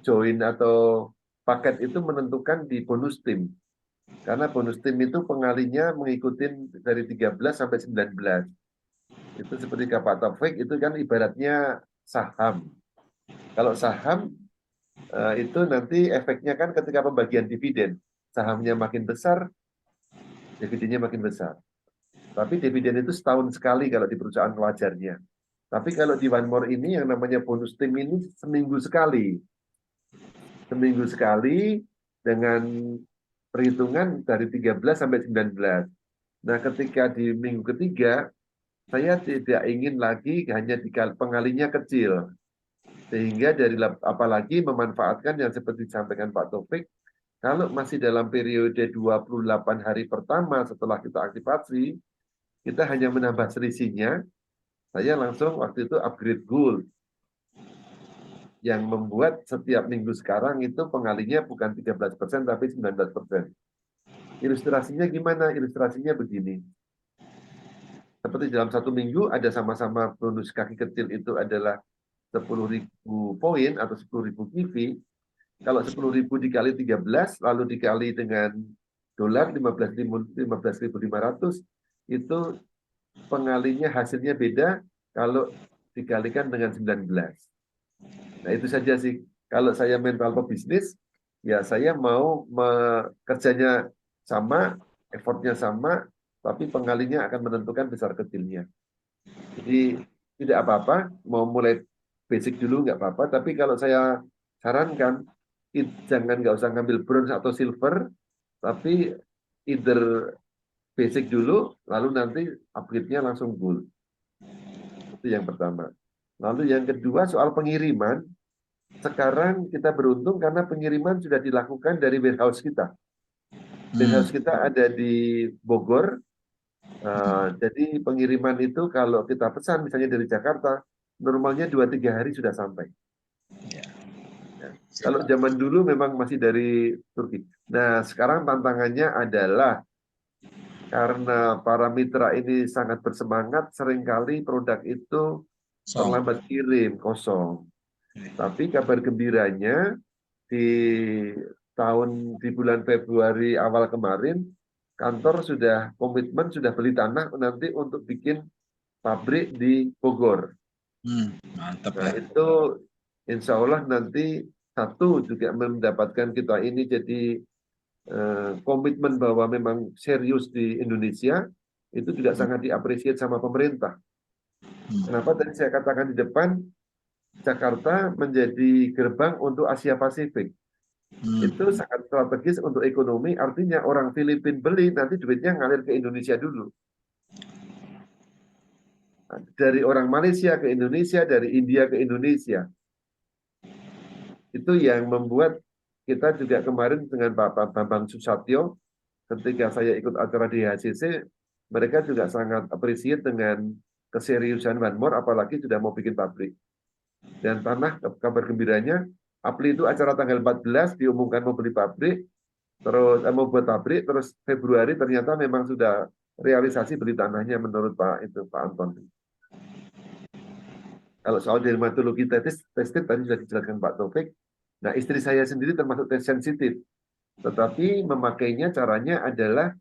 join atau paket itu menentukan di bonus tim. Karena bonus tim itu pengalinya mengikuti dari 13 sampai 19. Itu seperti kata Pak Taufik, itu kan ibaratnya saham. Kalau saham itu nanti efeknya kan ketika pembagian dividen. Sahamnya makin besar, dividennya makin besar. Tapi dividen itu setahun sekali kalau di perusahaan wajarnya. Tapi kalau di One More ini yang namanya bonus tim ini seminggu sekali. Seminggu sekali dengan perhitungan dari 13 sampai 19. Nah, ketika di minggu ketiga, saya tidak ingin lagi hanya pengalinya kecil. Sehingga apalagi memanfaatkan yang seperti disampaikan Pak Taufik, kalau masih dalam periode 28 hari pertama setelah kita aktifasi, kita hanya menambah selisihnya, saya langsung waktu itu upgrade gold. Yang membuat setiap minggu sekarang itu pengalinya bukan 13% tapi 19%. Ilustrasinya gimana? Ilustrasinya begini. Seperti dalam 1 minggu ada sama-sama bonus kaki kecil itu adalah 10.000 poin atau 10.000 kivi. Kalau 10.000 dikali 13 lalu dikali dengan dolar 15.500 itu pengalinya hasilnya beda kalau dikalikan dengan 19. Nah itu saja sih. Kalau saya mental pebisnis, ya saya mau kerjanya sama, effortnya sama, tapi pengalinya akan menentukan besar kecilnya. Jadi tidak apa-apa, mau mulai basic dulu nggak apa-apa, tapi kalau saya sarankan, jangan nggak usah ngambil bronze atau silver, tapi either basic dulu, lalu nanti upgrade-nya langsung gold. Itu yang pertama. Lalu yang kedua soal pengiriman, sekarang kita beruntung karena pengiriman sudah dilakukan dari warehouse kita. Warehouse kita ada di Bogor, jadi pengiriman itu kalau kita pesan misalnya dari Jakarta, normalnya 2-3 hari sudah sampai. Ya. Kalau zaman dulu memang masih dari Turki. Nah, sekarang tantangannya adalah karena para mitra ini sangat bersemangat, seringkali produk itu terlambat kirim, kosong. Tapi kabar gembiranya di bulan Februari awal kemarin, kantor sudah komitmen, sudah beli tanah nanti untuk bikin pabrik di Bogor. Mantap. Nah, itu insya Allah nanti satu juga mendapatkan kita ini jadi komitmen bahwa memang serius di Indonesia, itu juga sangat diapresiasi sama pemerintah. Kenapa tadi saya katakan di depan, Jakarta menjadi gerbang untuk Asia Pasifik. Itu sangat strategis untuk ekonomi, artinya orang Filipina beli, nanti duitnya ngalir ke Indonesia dulu. Dari orang Malaysia ke Indonesia, dari India ke Indonesia. Itu yang membuat kita juga kemarin dengan Pak Bambang Susatyo, ketika saya ikut acara di HCC, mereka juga sangat appreciate dengan keseriusan One More, apalagi sudah mau bikin pabrik. Dan tanah, kabar gembiranya, Apli itu acara tanggal 14 diumumkan mau beli pabrik, terus mau buat pabrik, terus Februari ternyata memang sudah realisasi beli tanahnya menurut Pak Anton. Kalau soal dermatologi tested tadi sudah dijelaskan Pak Taufik. Nah, istri saya sendiri termasuk tes sensitif, tetapi memakainya caranya adalah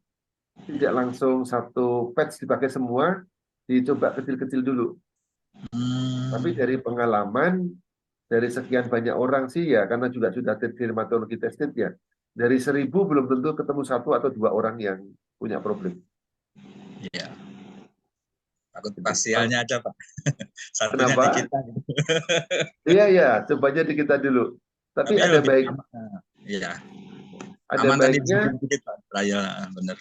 tidak langsung satu patch dipakai semua, dicoba kecil-kecil dulu. Tapi dari pengalaman, dari sekian banyak orang sih ya, karena juga sudah dermatologi tested ya, dari 1000 belum tentu ketemu 1 atau 2 orang yang punya problem. Iya. Takut pasialnya aja Pak. Satunya Kenapa? di kita. Iya, cobanya di kita dulu. Tapi ada baiknya. Iya. Ada aman baiknya. Tadi sedikit Pak, trial benar.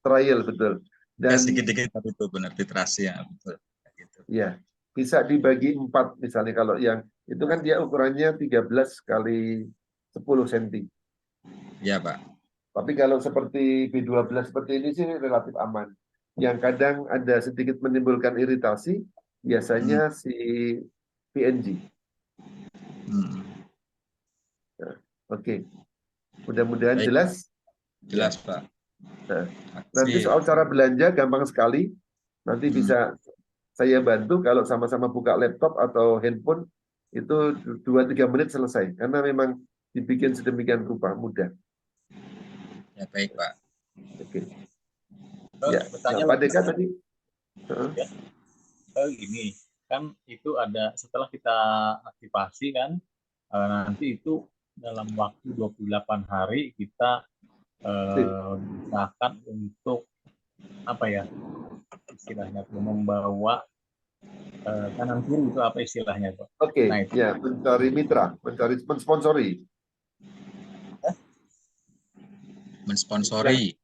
Trial betul. Dan sedikit-sedikit itu benar literasi ya betul. Gitu. Ya, bisa dibagi 4 misalnya kalau yang itu kan dia ukurannya 13 kali 10 cm. Iya, Pak. Tapi kalau seperti B12 seperti ini sih relatif aman. Yang kadang ada sedikit menimbulkan iritasi, biasanya si PNG. Nah, Oke. Mudah-mudahan jelas. Jelas, Pak. Nah, nanti soal cara belanja gampang sekali. Nanti bisa saya bantu kalau sama-sama buka laptop atau handphone, itu 2-3 menit selesai. Karena memang dibikin sedemikian rupa, mudah. Ya, baik, Pak. Oke. Ya, Pak Deka tadi. Gini, kan itu ada setelah kita aktivasi kan, nanti itu dalam waktu 28 hari kita usahakan untuk apa ya istilahnya tuh, membawa kanan kiri itu apa istilahnya tuh? Oke, nah, itu. Ya mencari mitra, mensponsori. Mensponsori,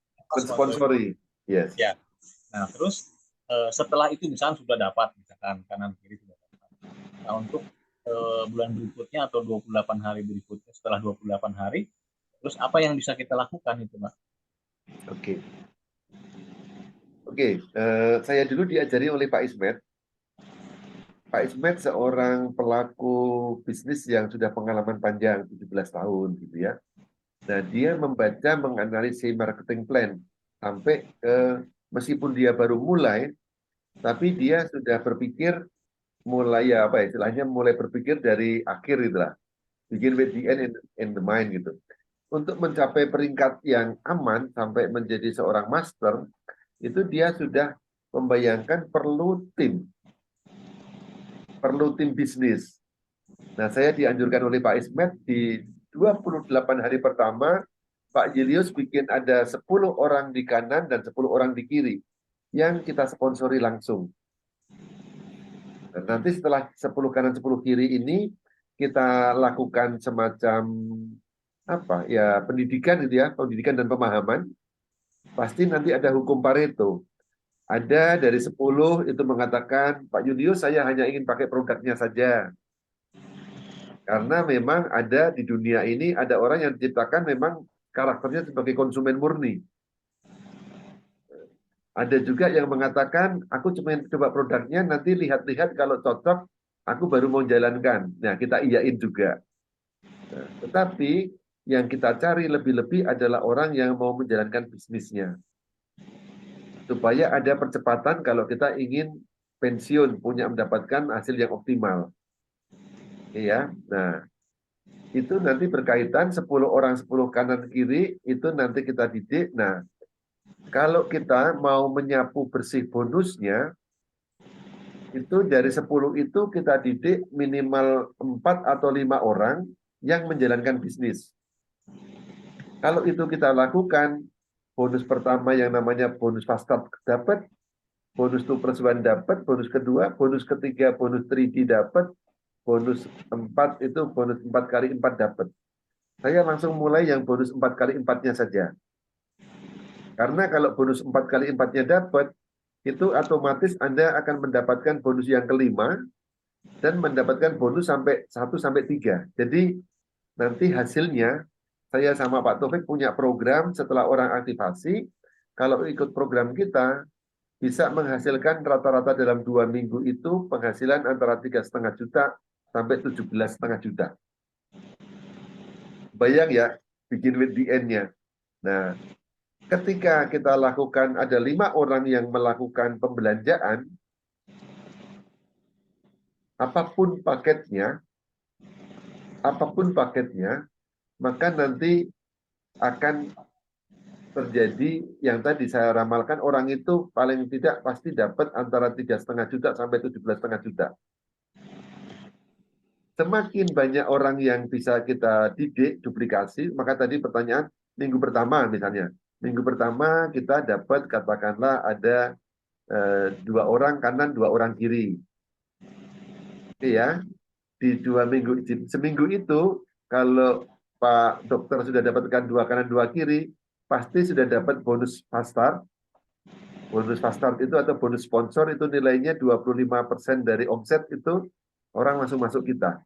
yes. Ya. Nah terus setelah itu misalkan sudah dapat misalkan kanan kiri sudah dapat. Nah untuk bulan berikutnya atau 28 hari berikutnya setelah 28 hari, terus apa yang bisa kita lakukan itu, Pak? Oke, saya dulu diajari oleh Pak Ismet. Pak Ismet seorang pelaku bisnis yang sudah pengalaman panjang, 17 tahun gitu ya. Nah, dia membaca, menganalisis marketing plan sampai ke meskipun dia baru mulai, tapi dia sudah berpikir mulai ya apa istilahnya mulai berpikir dari akhir itulah. Begin with the end in the mind gitu. untuk mencapai peringkat yang aman sampai menjadi seorang master, itu dia sudah membayangkan perlu tim bisnis. Nah, saya dianjurkan oleh Pak Ismet di 28 hari pertama, Pak Julius bikin ada 10 orang di kanan dan 10 orang di kiri yang kita sponsori langsung. Dan nanti setelah 10 kanan 10 kiri ini kita lakukan semacam apa ya, pendidikan gitu ya, pendidikan dan pemahaman. Pasti nanti ada hukum Pareto. Ada dari 10 itu mengatakan, Pak Julius saya hanya ingin pakai produknya saja. Karena memang ada di dunia ini ada orang yang diciptakan memang karakternya sebagai konsumen murni. Ada juga yang mengatakan, aku cuma coba produknya, nanti lihat-lihat kalau cocok, aku baru mau jalankan. Nah, kita iyain juga. Nah, tetapi yang kita cari lebih-lebih adalah orang yang mau menjalankan bisnisnya. Supaya ada percepatan kalau kita ingin pensiun, punya mendapatkan hasil yang optimal. Iya, nah itu nanti berkaitan 10 orang 10 kanan kiri itu nanti kita didik. Nah, kalau kita mau menyapu bersih bonusnya itu dari 10 itu kita didik minimal 4 atau 5 orang yang menjalankan bisnis. Kalau itu kita lakukan, bonus pertama yang namanya bonus fast start dapat, bonus 2+1 dapat, bonus kedua, bonus ketiga, bonus 3D dapat, bonus 4 itu bonus 4 kali 4 dapat. Saya langsung mulai yang bonus 4 kali 4-nya saja. Karena kalau bonus 4 kali 4-nya dapat, itu otomatis Anda akan mendapatkan bonus yang kelima dan mendapatkan bonus sampai 1 sampai 3. Jadi nanti hasilnya saya sama Pak Taufik punya program setelah orang aktivasi, kalau ikut program kita bisa menghasilkan rata-rata dalam 2 minggu itu penghasilan antara 3,5 juta sampai 17,5 juta. Bayang ya, bikin with the end-nya. Nah, ketika kita lakukan ada 5 orang yang melakukan pembelanjaan, apapun paketnya, maka nanti akan terjadi yang tadi saya ramalkan, orang itu paling tidak pasti dapat antara 3,5 juta sampai 17,5 juta. Semakin banyak orang yang bisa kita didik, duplikasi, maka tadi pertanyaan, minggu pertama misalnya. Minggu pertama kita dapat katakanlah ada 2 orang kanan, 2 orang kiri. Oke ya, di 2 minggu, seminggu itu, kalau Pak Dokter sudah dapatkan 2 kanan, 2 kiri, pasti sudah dapat bonus fast start. Bonus fast start itu atau bonus sponsor itu nilainya 25% dari omset itu, orang langsung masuk kita.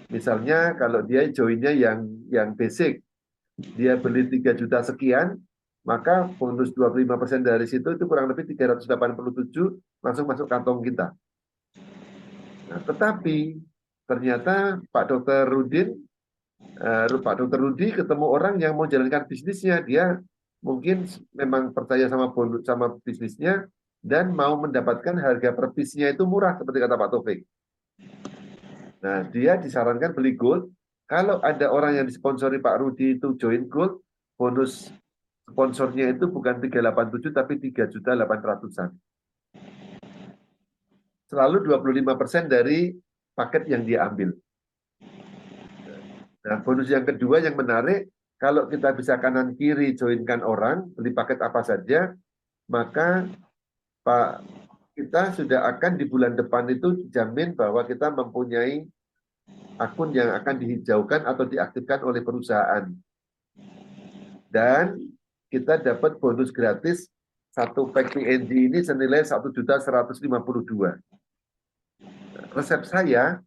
Misalnya kalau dia joinnya yang basic, dia beli 3 juta sekian, maka bonus 25% dari situ itu kurang lebih 387 langsung masuk kantong kita. Nah, tetapi ternyata Pak Dr. Rudi ketemu orang yang mau jalankan bisnisnya, dia mungkin memang percaya sama bonus sama bisnisnya dan mau mendapatkan harga per piece-nya itu murah seperti kata Pak Taufik. Nah, dia disarankan beli gold. Kalau ada orang yang disponsori Pak Rudi itu join gold, bonus sponsornya itu bukan 387 tapi 3.800.000-an. Selalu 25% dari paket yang dia ambil. Nah, bonus yang kedua yang menarik, kalau kita bisa kanan kiri joinkan orang, beli paket apa saja, maka kita sudah akan di bulan depan itu jamin bahwa kita mempunyai akun yang akan dihijaukan atau diaktifkan oleh perusahaan. Dan kita dapat bonus gratis 1 pack PNG ini senilai 1.152. Resep saya,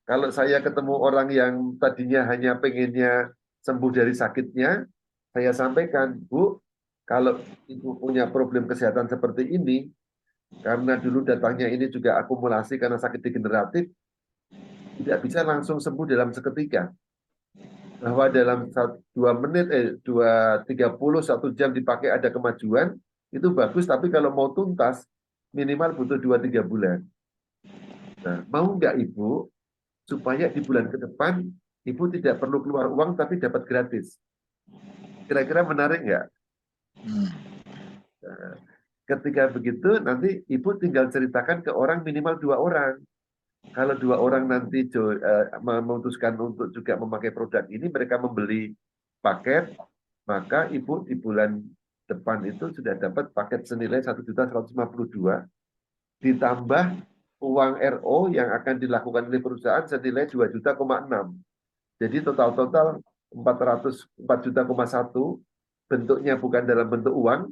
kalau saya ketemu orang yang tadinya hanya pengennya sembuh dari sakitnya, saya sampaikan, Bu, kalau Ibu punya problem kesehatan seperti ini, karena dulu datangnya ini juga akumulasi karena sakit degeneratif, tidak bisa langsung sembuh dalam seketika. Bahwa dalam 2 menit, 2:30, 1 jam dipakai ada kemajuan, itu bagus, tapi kalau mau tuntas, minimal butuh 2-3 bulan. Nah, mau nggak Ibu, supaya di bulan ke depan, Ibu tidak perlu keluar uang, tapi dapat gratis. Kira-kira menarik nggak? Hmm. Nah, ketika begitu nanti ibu tinggal ceritakan ke orang minimal 2 orang. Kalau 2 orang nanti memutuskan untuk juga memakai produk ini, mereka membeli paket, maka ibu di bulan depan itu sudah dapat paket senilai 1.152 ditambah uang RO yang akan dilakukan oleh perusahaan senilai 2,6 juta. Jadi total 404,1 juta, bentuknya bukan dalam bentuk uang,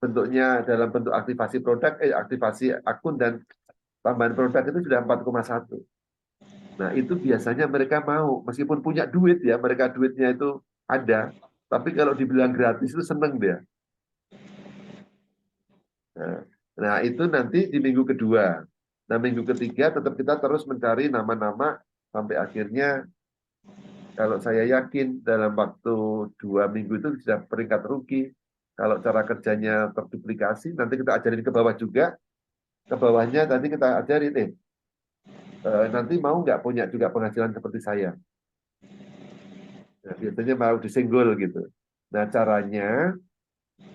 bentuknya dalam bentuk aktivasi produk, aktivasi akun dan tambahan produk itu sudah 4,1. Nah, itu biasanya mereka mau, meskipun punya duit ya, mereka duitnya itu ada, tapi kalau dibilang gratis itu seneng dia. Nah, itu nanti di minggu kedua. Nah, minggu ketiga tetap kita terus mencari nama-nama sampai akhirnya kalau saya yakin dalam waktu 2 minggu itu sudah peringkat rookie. Kalau cara kerjanya terduplikasi, nanti kita ajarin ke bawah juga. Ke bawahnya nanti kita ajarin, nanti mau nggak punya juga penghasilan seperti saya. Nah, biasanya mau disenggol gitu. Nah, caranya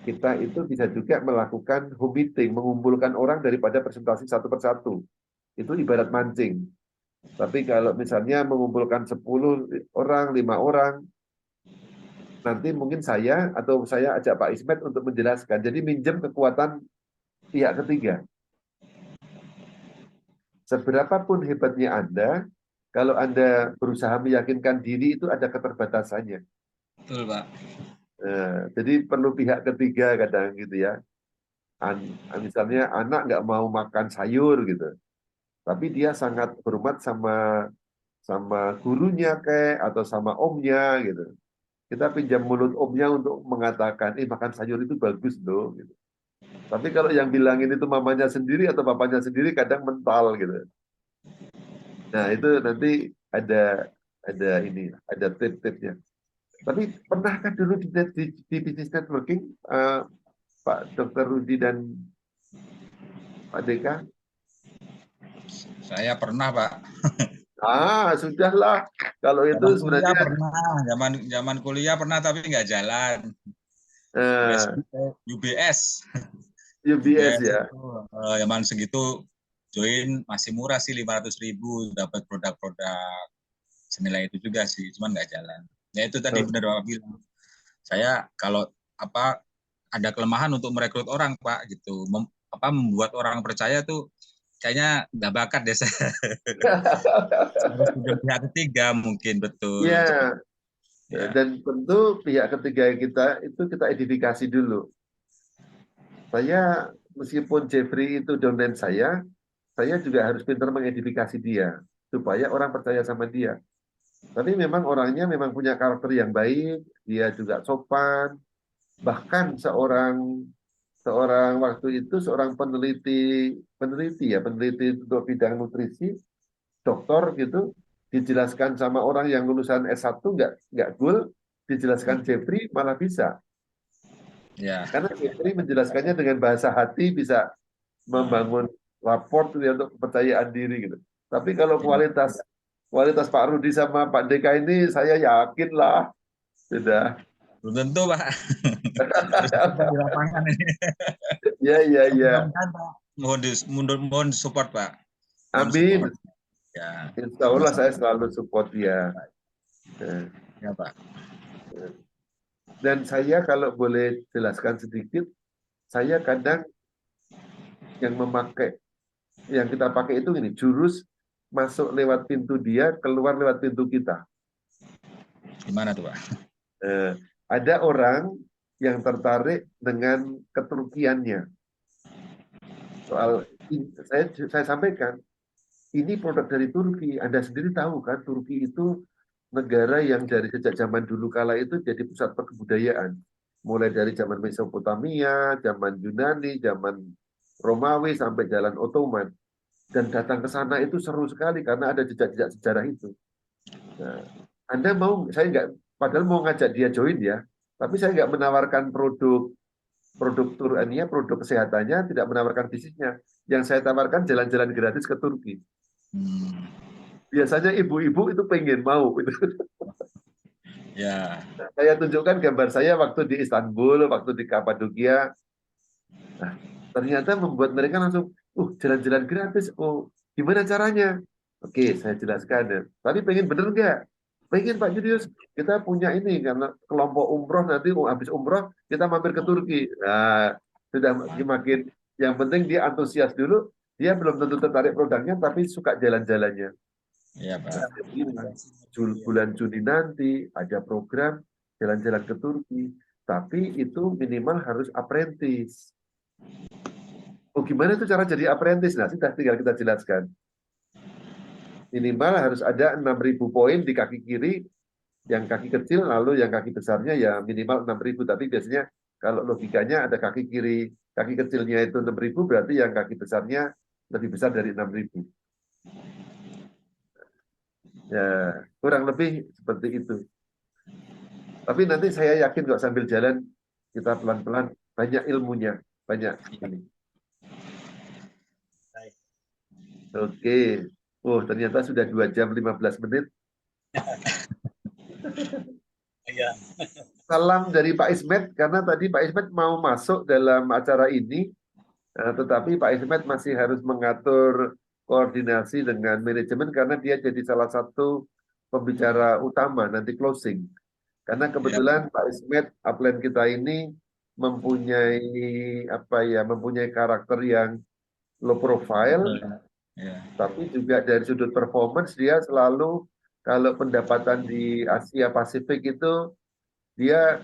kita itu bisa juga melakukan home meeting, mengumpulkan orang daripada presentasi satu persatu. Itu ibarat mancing. Tapi kalau misalnya mengumpulkan 10 orang, 5 orang, nanti mungkin saya atau saya ajak Pak Ismet untuk menjelaskan. Jadi minjem kekuatan pihak ketiga. Seberapapun hebatnya Anda, kalau Anda berusaha meyakinkan diri itu ada keterbatasannya. Betul, Pak. Jadi perlu pihak ketiga kadang gitu ya. Misalnya anak nggak mau makan sayur gitu, tapi dia sangat hormat sama gurunya atau sama omnya gitu. Kita pinjam mulut omnya untuk mengatakan, makan sayur itu bagus loh. Gitu. Tapi kalau yang bilangin itu mamanya sendiri atau papanya sendiri kadang mental gitu. Nah itu nanti ada tip-tipnya. Tapi pernahkah dulu di bisnis networking, Pak Dr. Rudi dan Pak Deka? Saya pernah, Pak. Sudahlah. Kalau itu Zaman kuliah sebenarnya pernah, zaman kuliah pernah tapi nggak jalan. UBS. UBS ya. Itu, zaman segitu join masih murah sih 500.000, dapat produk-produk senilai itu juga sih, cuman nggak jalan. Ya itu tadi benar Bapak bilang. Saya kalau ada kelemahan untuk merekrut orang, Pak, gitu. Membuat orang percaya tuh kayaknya nggak bakat deh saya. Harus punya pihak ketiga mungkin, betul. Iya. Ya. Dan tentu pihak ketiga kita itu kita edifikasi dulu. Saya meskipun Jeffrey itu downline saya juga harus pintar mengedifikasi dia supaya orang percaya sama dia. Tapi memang orangnya memang punya karakter yang baik, dia juga sopan. Bahkan seorang waktu itu seorang peneliti untuk bidang nutrisi, dokter gitu, dijelaskan sama orang yang lulusan S1 nggak goal, dijelaskan Jeffrey malah bisa. Ya. Karena Jeffrey menjelaskannya dengan bahasa hati, bisa membangun raport untuk kepercayaan diri gitu. Tapi kalau kualitas Pak Rudi sama Pak Deka ini saya yakin lah sudah. Belum tentu, Pak. Harus di lapangan ini. Iya. Mohon support, Pak. Amin. Support. Ya. Insya Allah saya selalu support dia. Ya, Pak. Dan saya kalau boleh jelaskan sedikit, saya kadang yang kita pakai itu gini, jurus masuk lewat pintu dia, keluar lewat pintu kita. Gimana tuh, Pak? Ada orang yang tertarik dengan keturkiannya. Saya sampaikan, ini produk dari Turki. Anda sendiri tahu kan, Turki itu negara yang dari sejak zaman dulu kala itu jadi pusat kebudayaan. Mulai dari zaman Mesopotamia, zaman Yunani, zaman Romawi, sampai jalan Ottoman. Dan datang ke sana itu seru sekali karena ada jejak-jejak sejarah itu. Nah, Anda padahal mau ngajak dia join ya, tapi saya nggak menawarkan produk produk kesehatannya, tidak menawarkan bisnisnya. Yang saya tawarkan jalan-jalan gratis ke Turki. Biasanya ibu-ibu itu pengen mau. Ya. Saya tunjukkan gambar saya waktu di Istanbul, waktu di Kapadokia. Nah, ternyata membuat mereka langsung, jalan-jalan gratis. Oh, gimana caranya? Oke, saya jelaskan ya. Tapi pengen bener nggak? Pengen Pak Julius. Kita punya ini karena kelompok umroh nanti habis umroh kita mampir ke Turki. Nah, sudah makin. Yang penting dia antusias dulu. Dia belum tentu tertarik produknya, tapi suka jalan-jalannya. Iya, Pak. Bulan Juni nanti ada program jalan-jalan ke Turki, tapi itu minimal harus apprentice. Oh, gimana itu cara jadi apprentice? Nah, sudah tinggal kita jelaskan. Minimal harus ada 6.000 poin di kaki kiri, yang kaki kecil, lalu yang kaki besarnya ya minimal 6.000. Tapi biasanya kalau logikanya ada kaki kiri, kaki kecilnya itu 6.000, berarti yang kaki besarnya lebih besar dari 6.000. Ya, kurang lebih seperti itu. Tapi nanti saya yakin kok sambil jalan kita pelan-pelan banyak ilmunya, banyak ini. Oke. Oh, ternyata sudah 2 jam 15 menit. Iya. Salam dari Pak Ismet, karena tadi Pak Ismet mau masuk dalam acara ini, tetapi Pak Ismet masih harus mengatur koordinasi dengan manajemen karena dia jadi salah satu pembicara utama nanti closing. Karena kebetulan Pak Ismet, upline kita ini mempunyai mempunyai karakter yang low profile, tapi juga dari sudut performance dia selalu kalau pendapatan di Asia Pasifik itu dia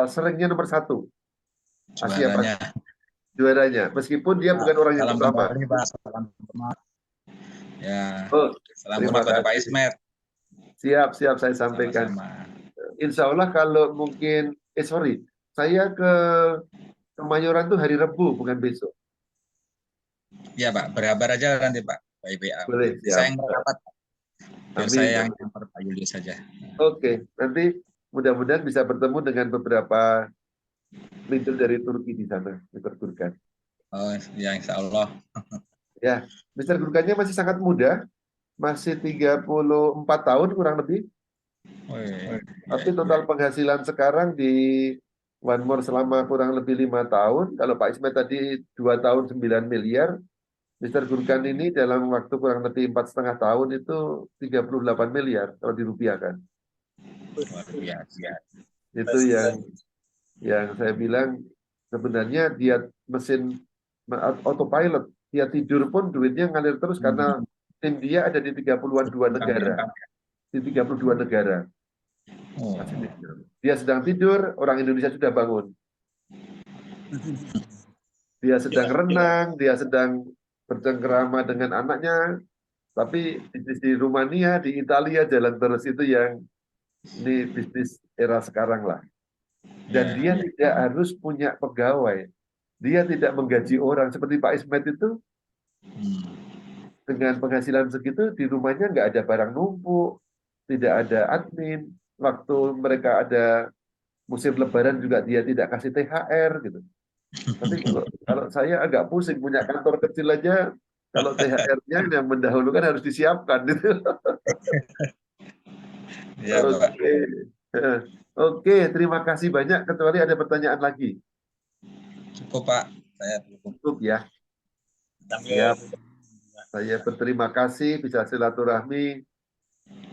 seringnya nomor 1. Asia Pasifik juaranya, meskipun dia bukan orang yang pertama. Ya. Oh, Salam kepada Pak Ismet. Siap saya sampaikan. Insya Allah kalau mungkin, saya ke Kemayoran tuh hari Rabu bukan besok. Iya Pak, berkabar aja nanti Pak, Pak IPA. Boleh, siap. Saya yang merapat. Biar Amin. saya yang nyamper Pak Julius saja. Oke, nanti mudah-mudahan bisa bertemu dengan beberapa leader dari Turki di sana, Mr. Gurkan. Oh ya, insya Allah. Ya, Mr. Gurkannya masih sangat muda, masih 34 tahun kurang lebih. Tapi total penghasilan sekarang di One More selama kurang lebih 5 tahun. Kalau Pak Ismet tadi 2 tahun 9 miliar, Mr. Gurkan ini dalam waktu kurang lebih 4,5 tahun itu 38 miliar kalau dirupiahkan. Itu yang saya bilang sebenarnya dia mesin autopilot. Dia tidur pun duitnya ngalir terus karena tim dia ada di 32 negara. Di 32 negara. Dia sedang tidur, orang Indonesia sudah bangun. Dia sedang renang, dia sedang bercengkerama dengan anaknya, tapi bisnis di Rumania, di Italia jalan terus. Itu yang ini bisnis era sekarang lah. Dan dia tidak harus punya pegawai. Dia tidak menggaji orang seperti Pak Ismet itu. Dengan penghasilan segitu di rumahnya nggak ada barang numpuk, tidak ada admin. Waktu mereka ada musim Lebaran juga dia tidak kasih THR gitu. Tapi kalau saya agak pusing punya kantor kecil aja, kalau THR-nya yang mendahulukan harus disiapkan gitu. Ya, Oke, terima kasih banyak. Kecuali ada pertanyaan lagi. Cukup Pak, saya cukup ya. Siap. Saya berterima kasih bisa silaturahmi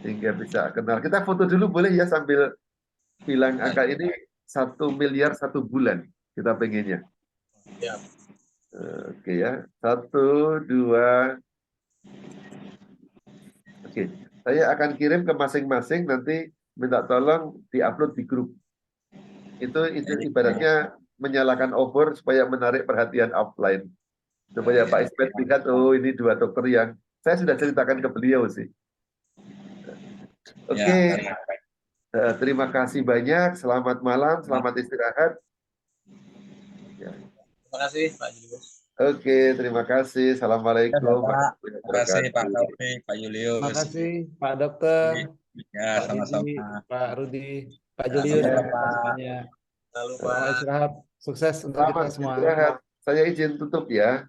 sehingga bisa kenal. Kita foto dulu boleh ya sambil bilang angka ini 1 miliar 1 bulan kita pengennya. Ya. Oke ya, 1, 2. Oke, saya akan kirim ke masing-masing nanti minta tolong diupload di grup. Itu ibaratnya menyalakan obor supaya menarik perhatian offline. Supaya Pak Ismet lihat, oh ini 2 dokter yang saya sudah ceritakan ke beliau sih. Oke. Terima kasih banyak. Selamat malam, selamat istirahat. Terima kasih Pak Julius. Oke, terima kasih. Assalamualaikum. Terima kasih Pak Taufik, Pak Julius. Terima kasih Pak Dokter. Ya, sama-sama. Pak Rudi, Pak Julius. Lalu Pak. Istirahat. Sukses untuk kita semua. Saya izin tutup ya.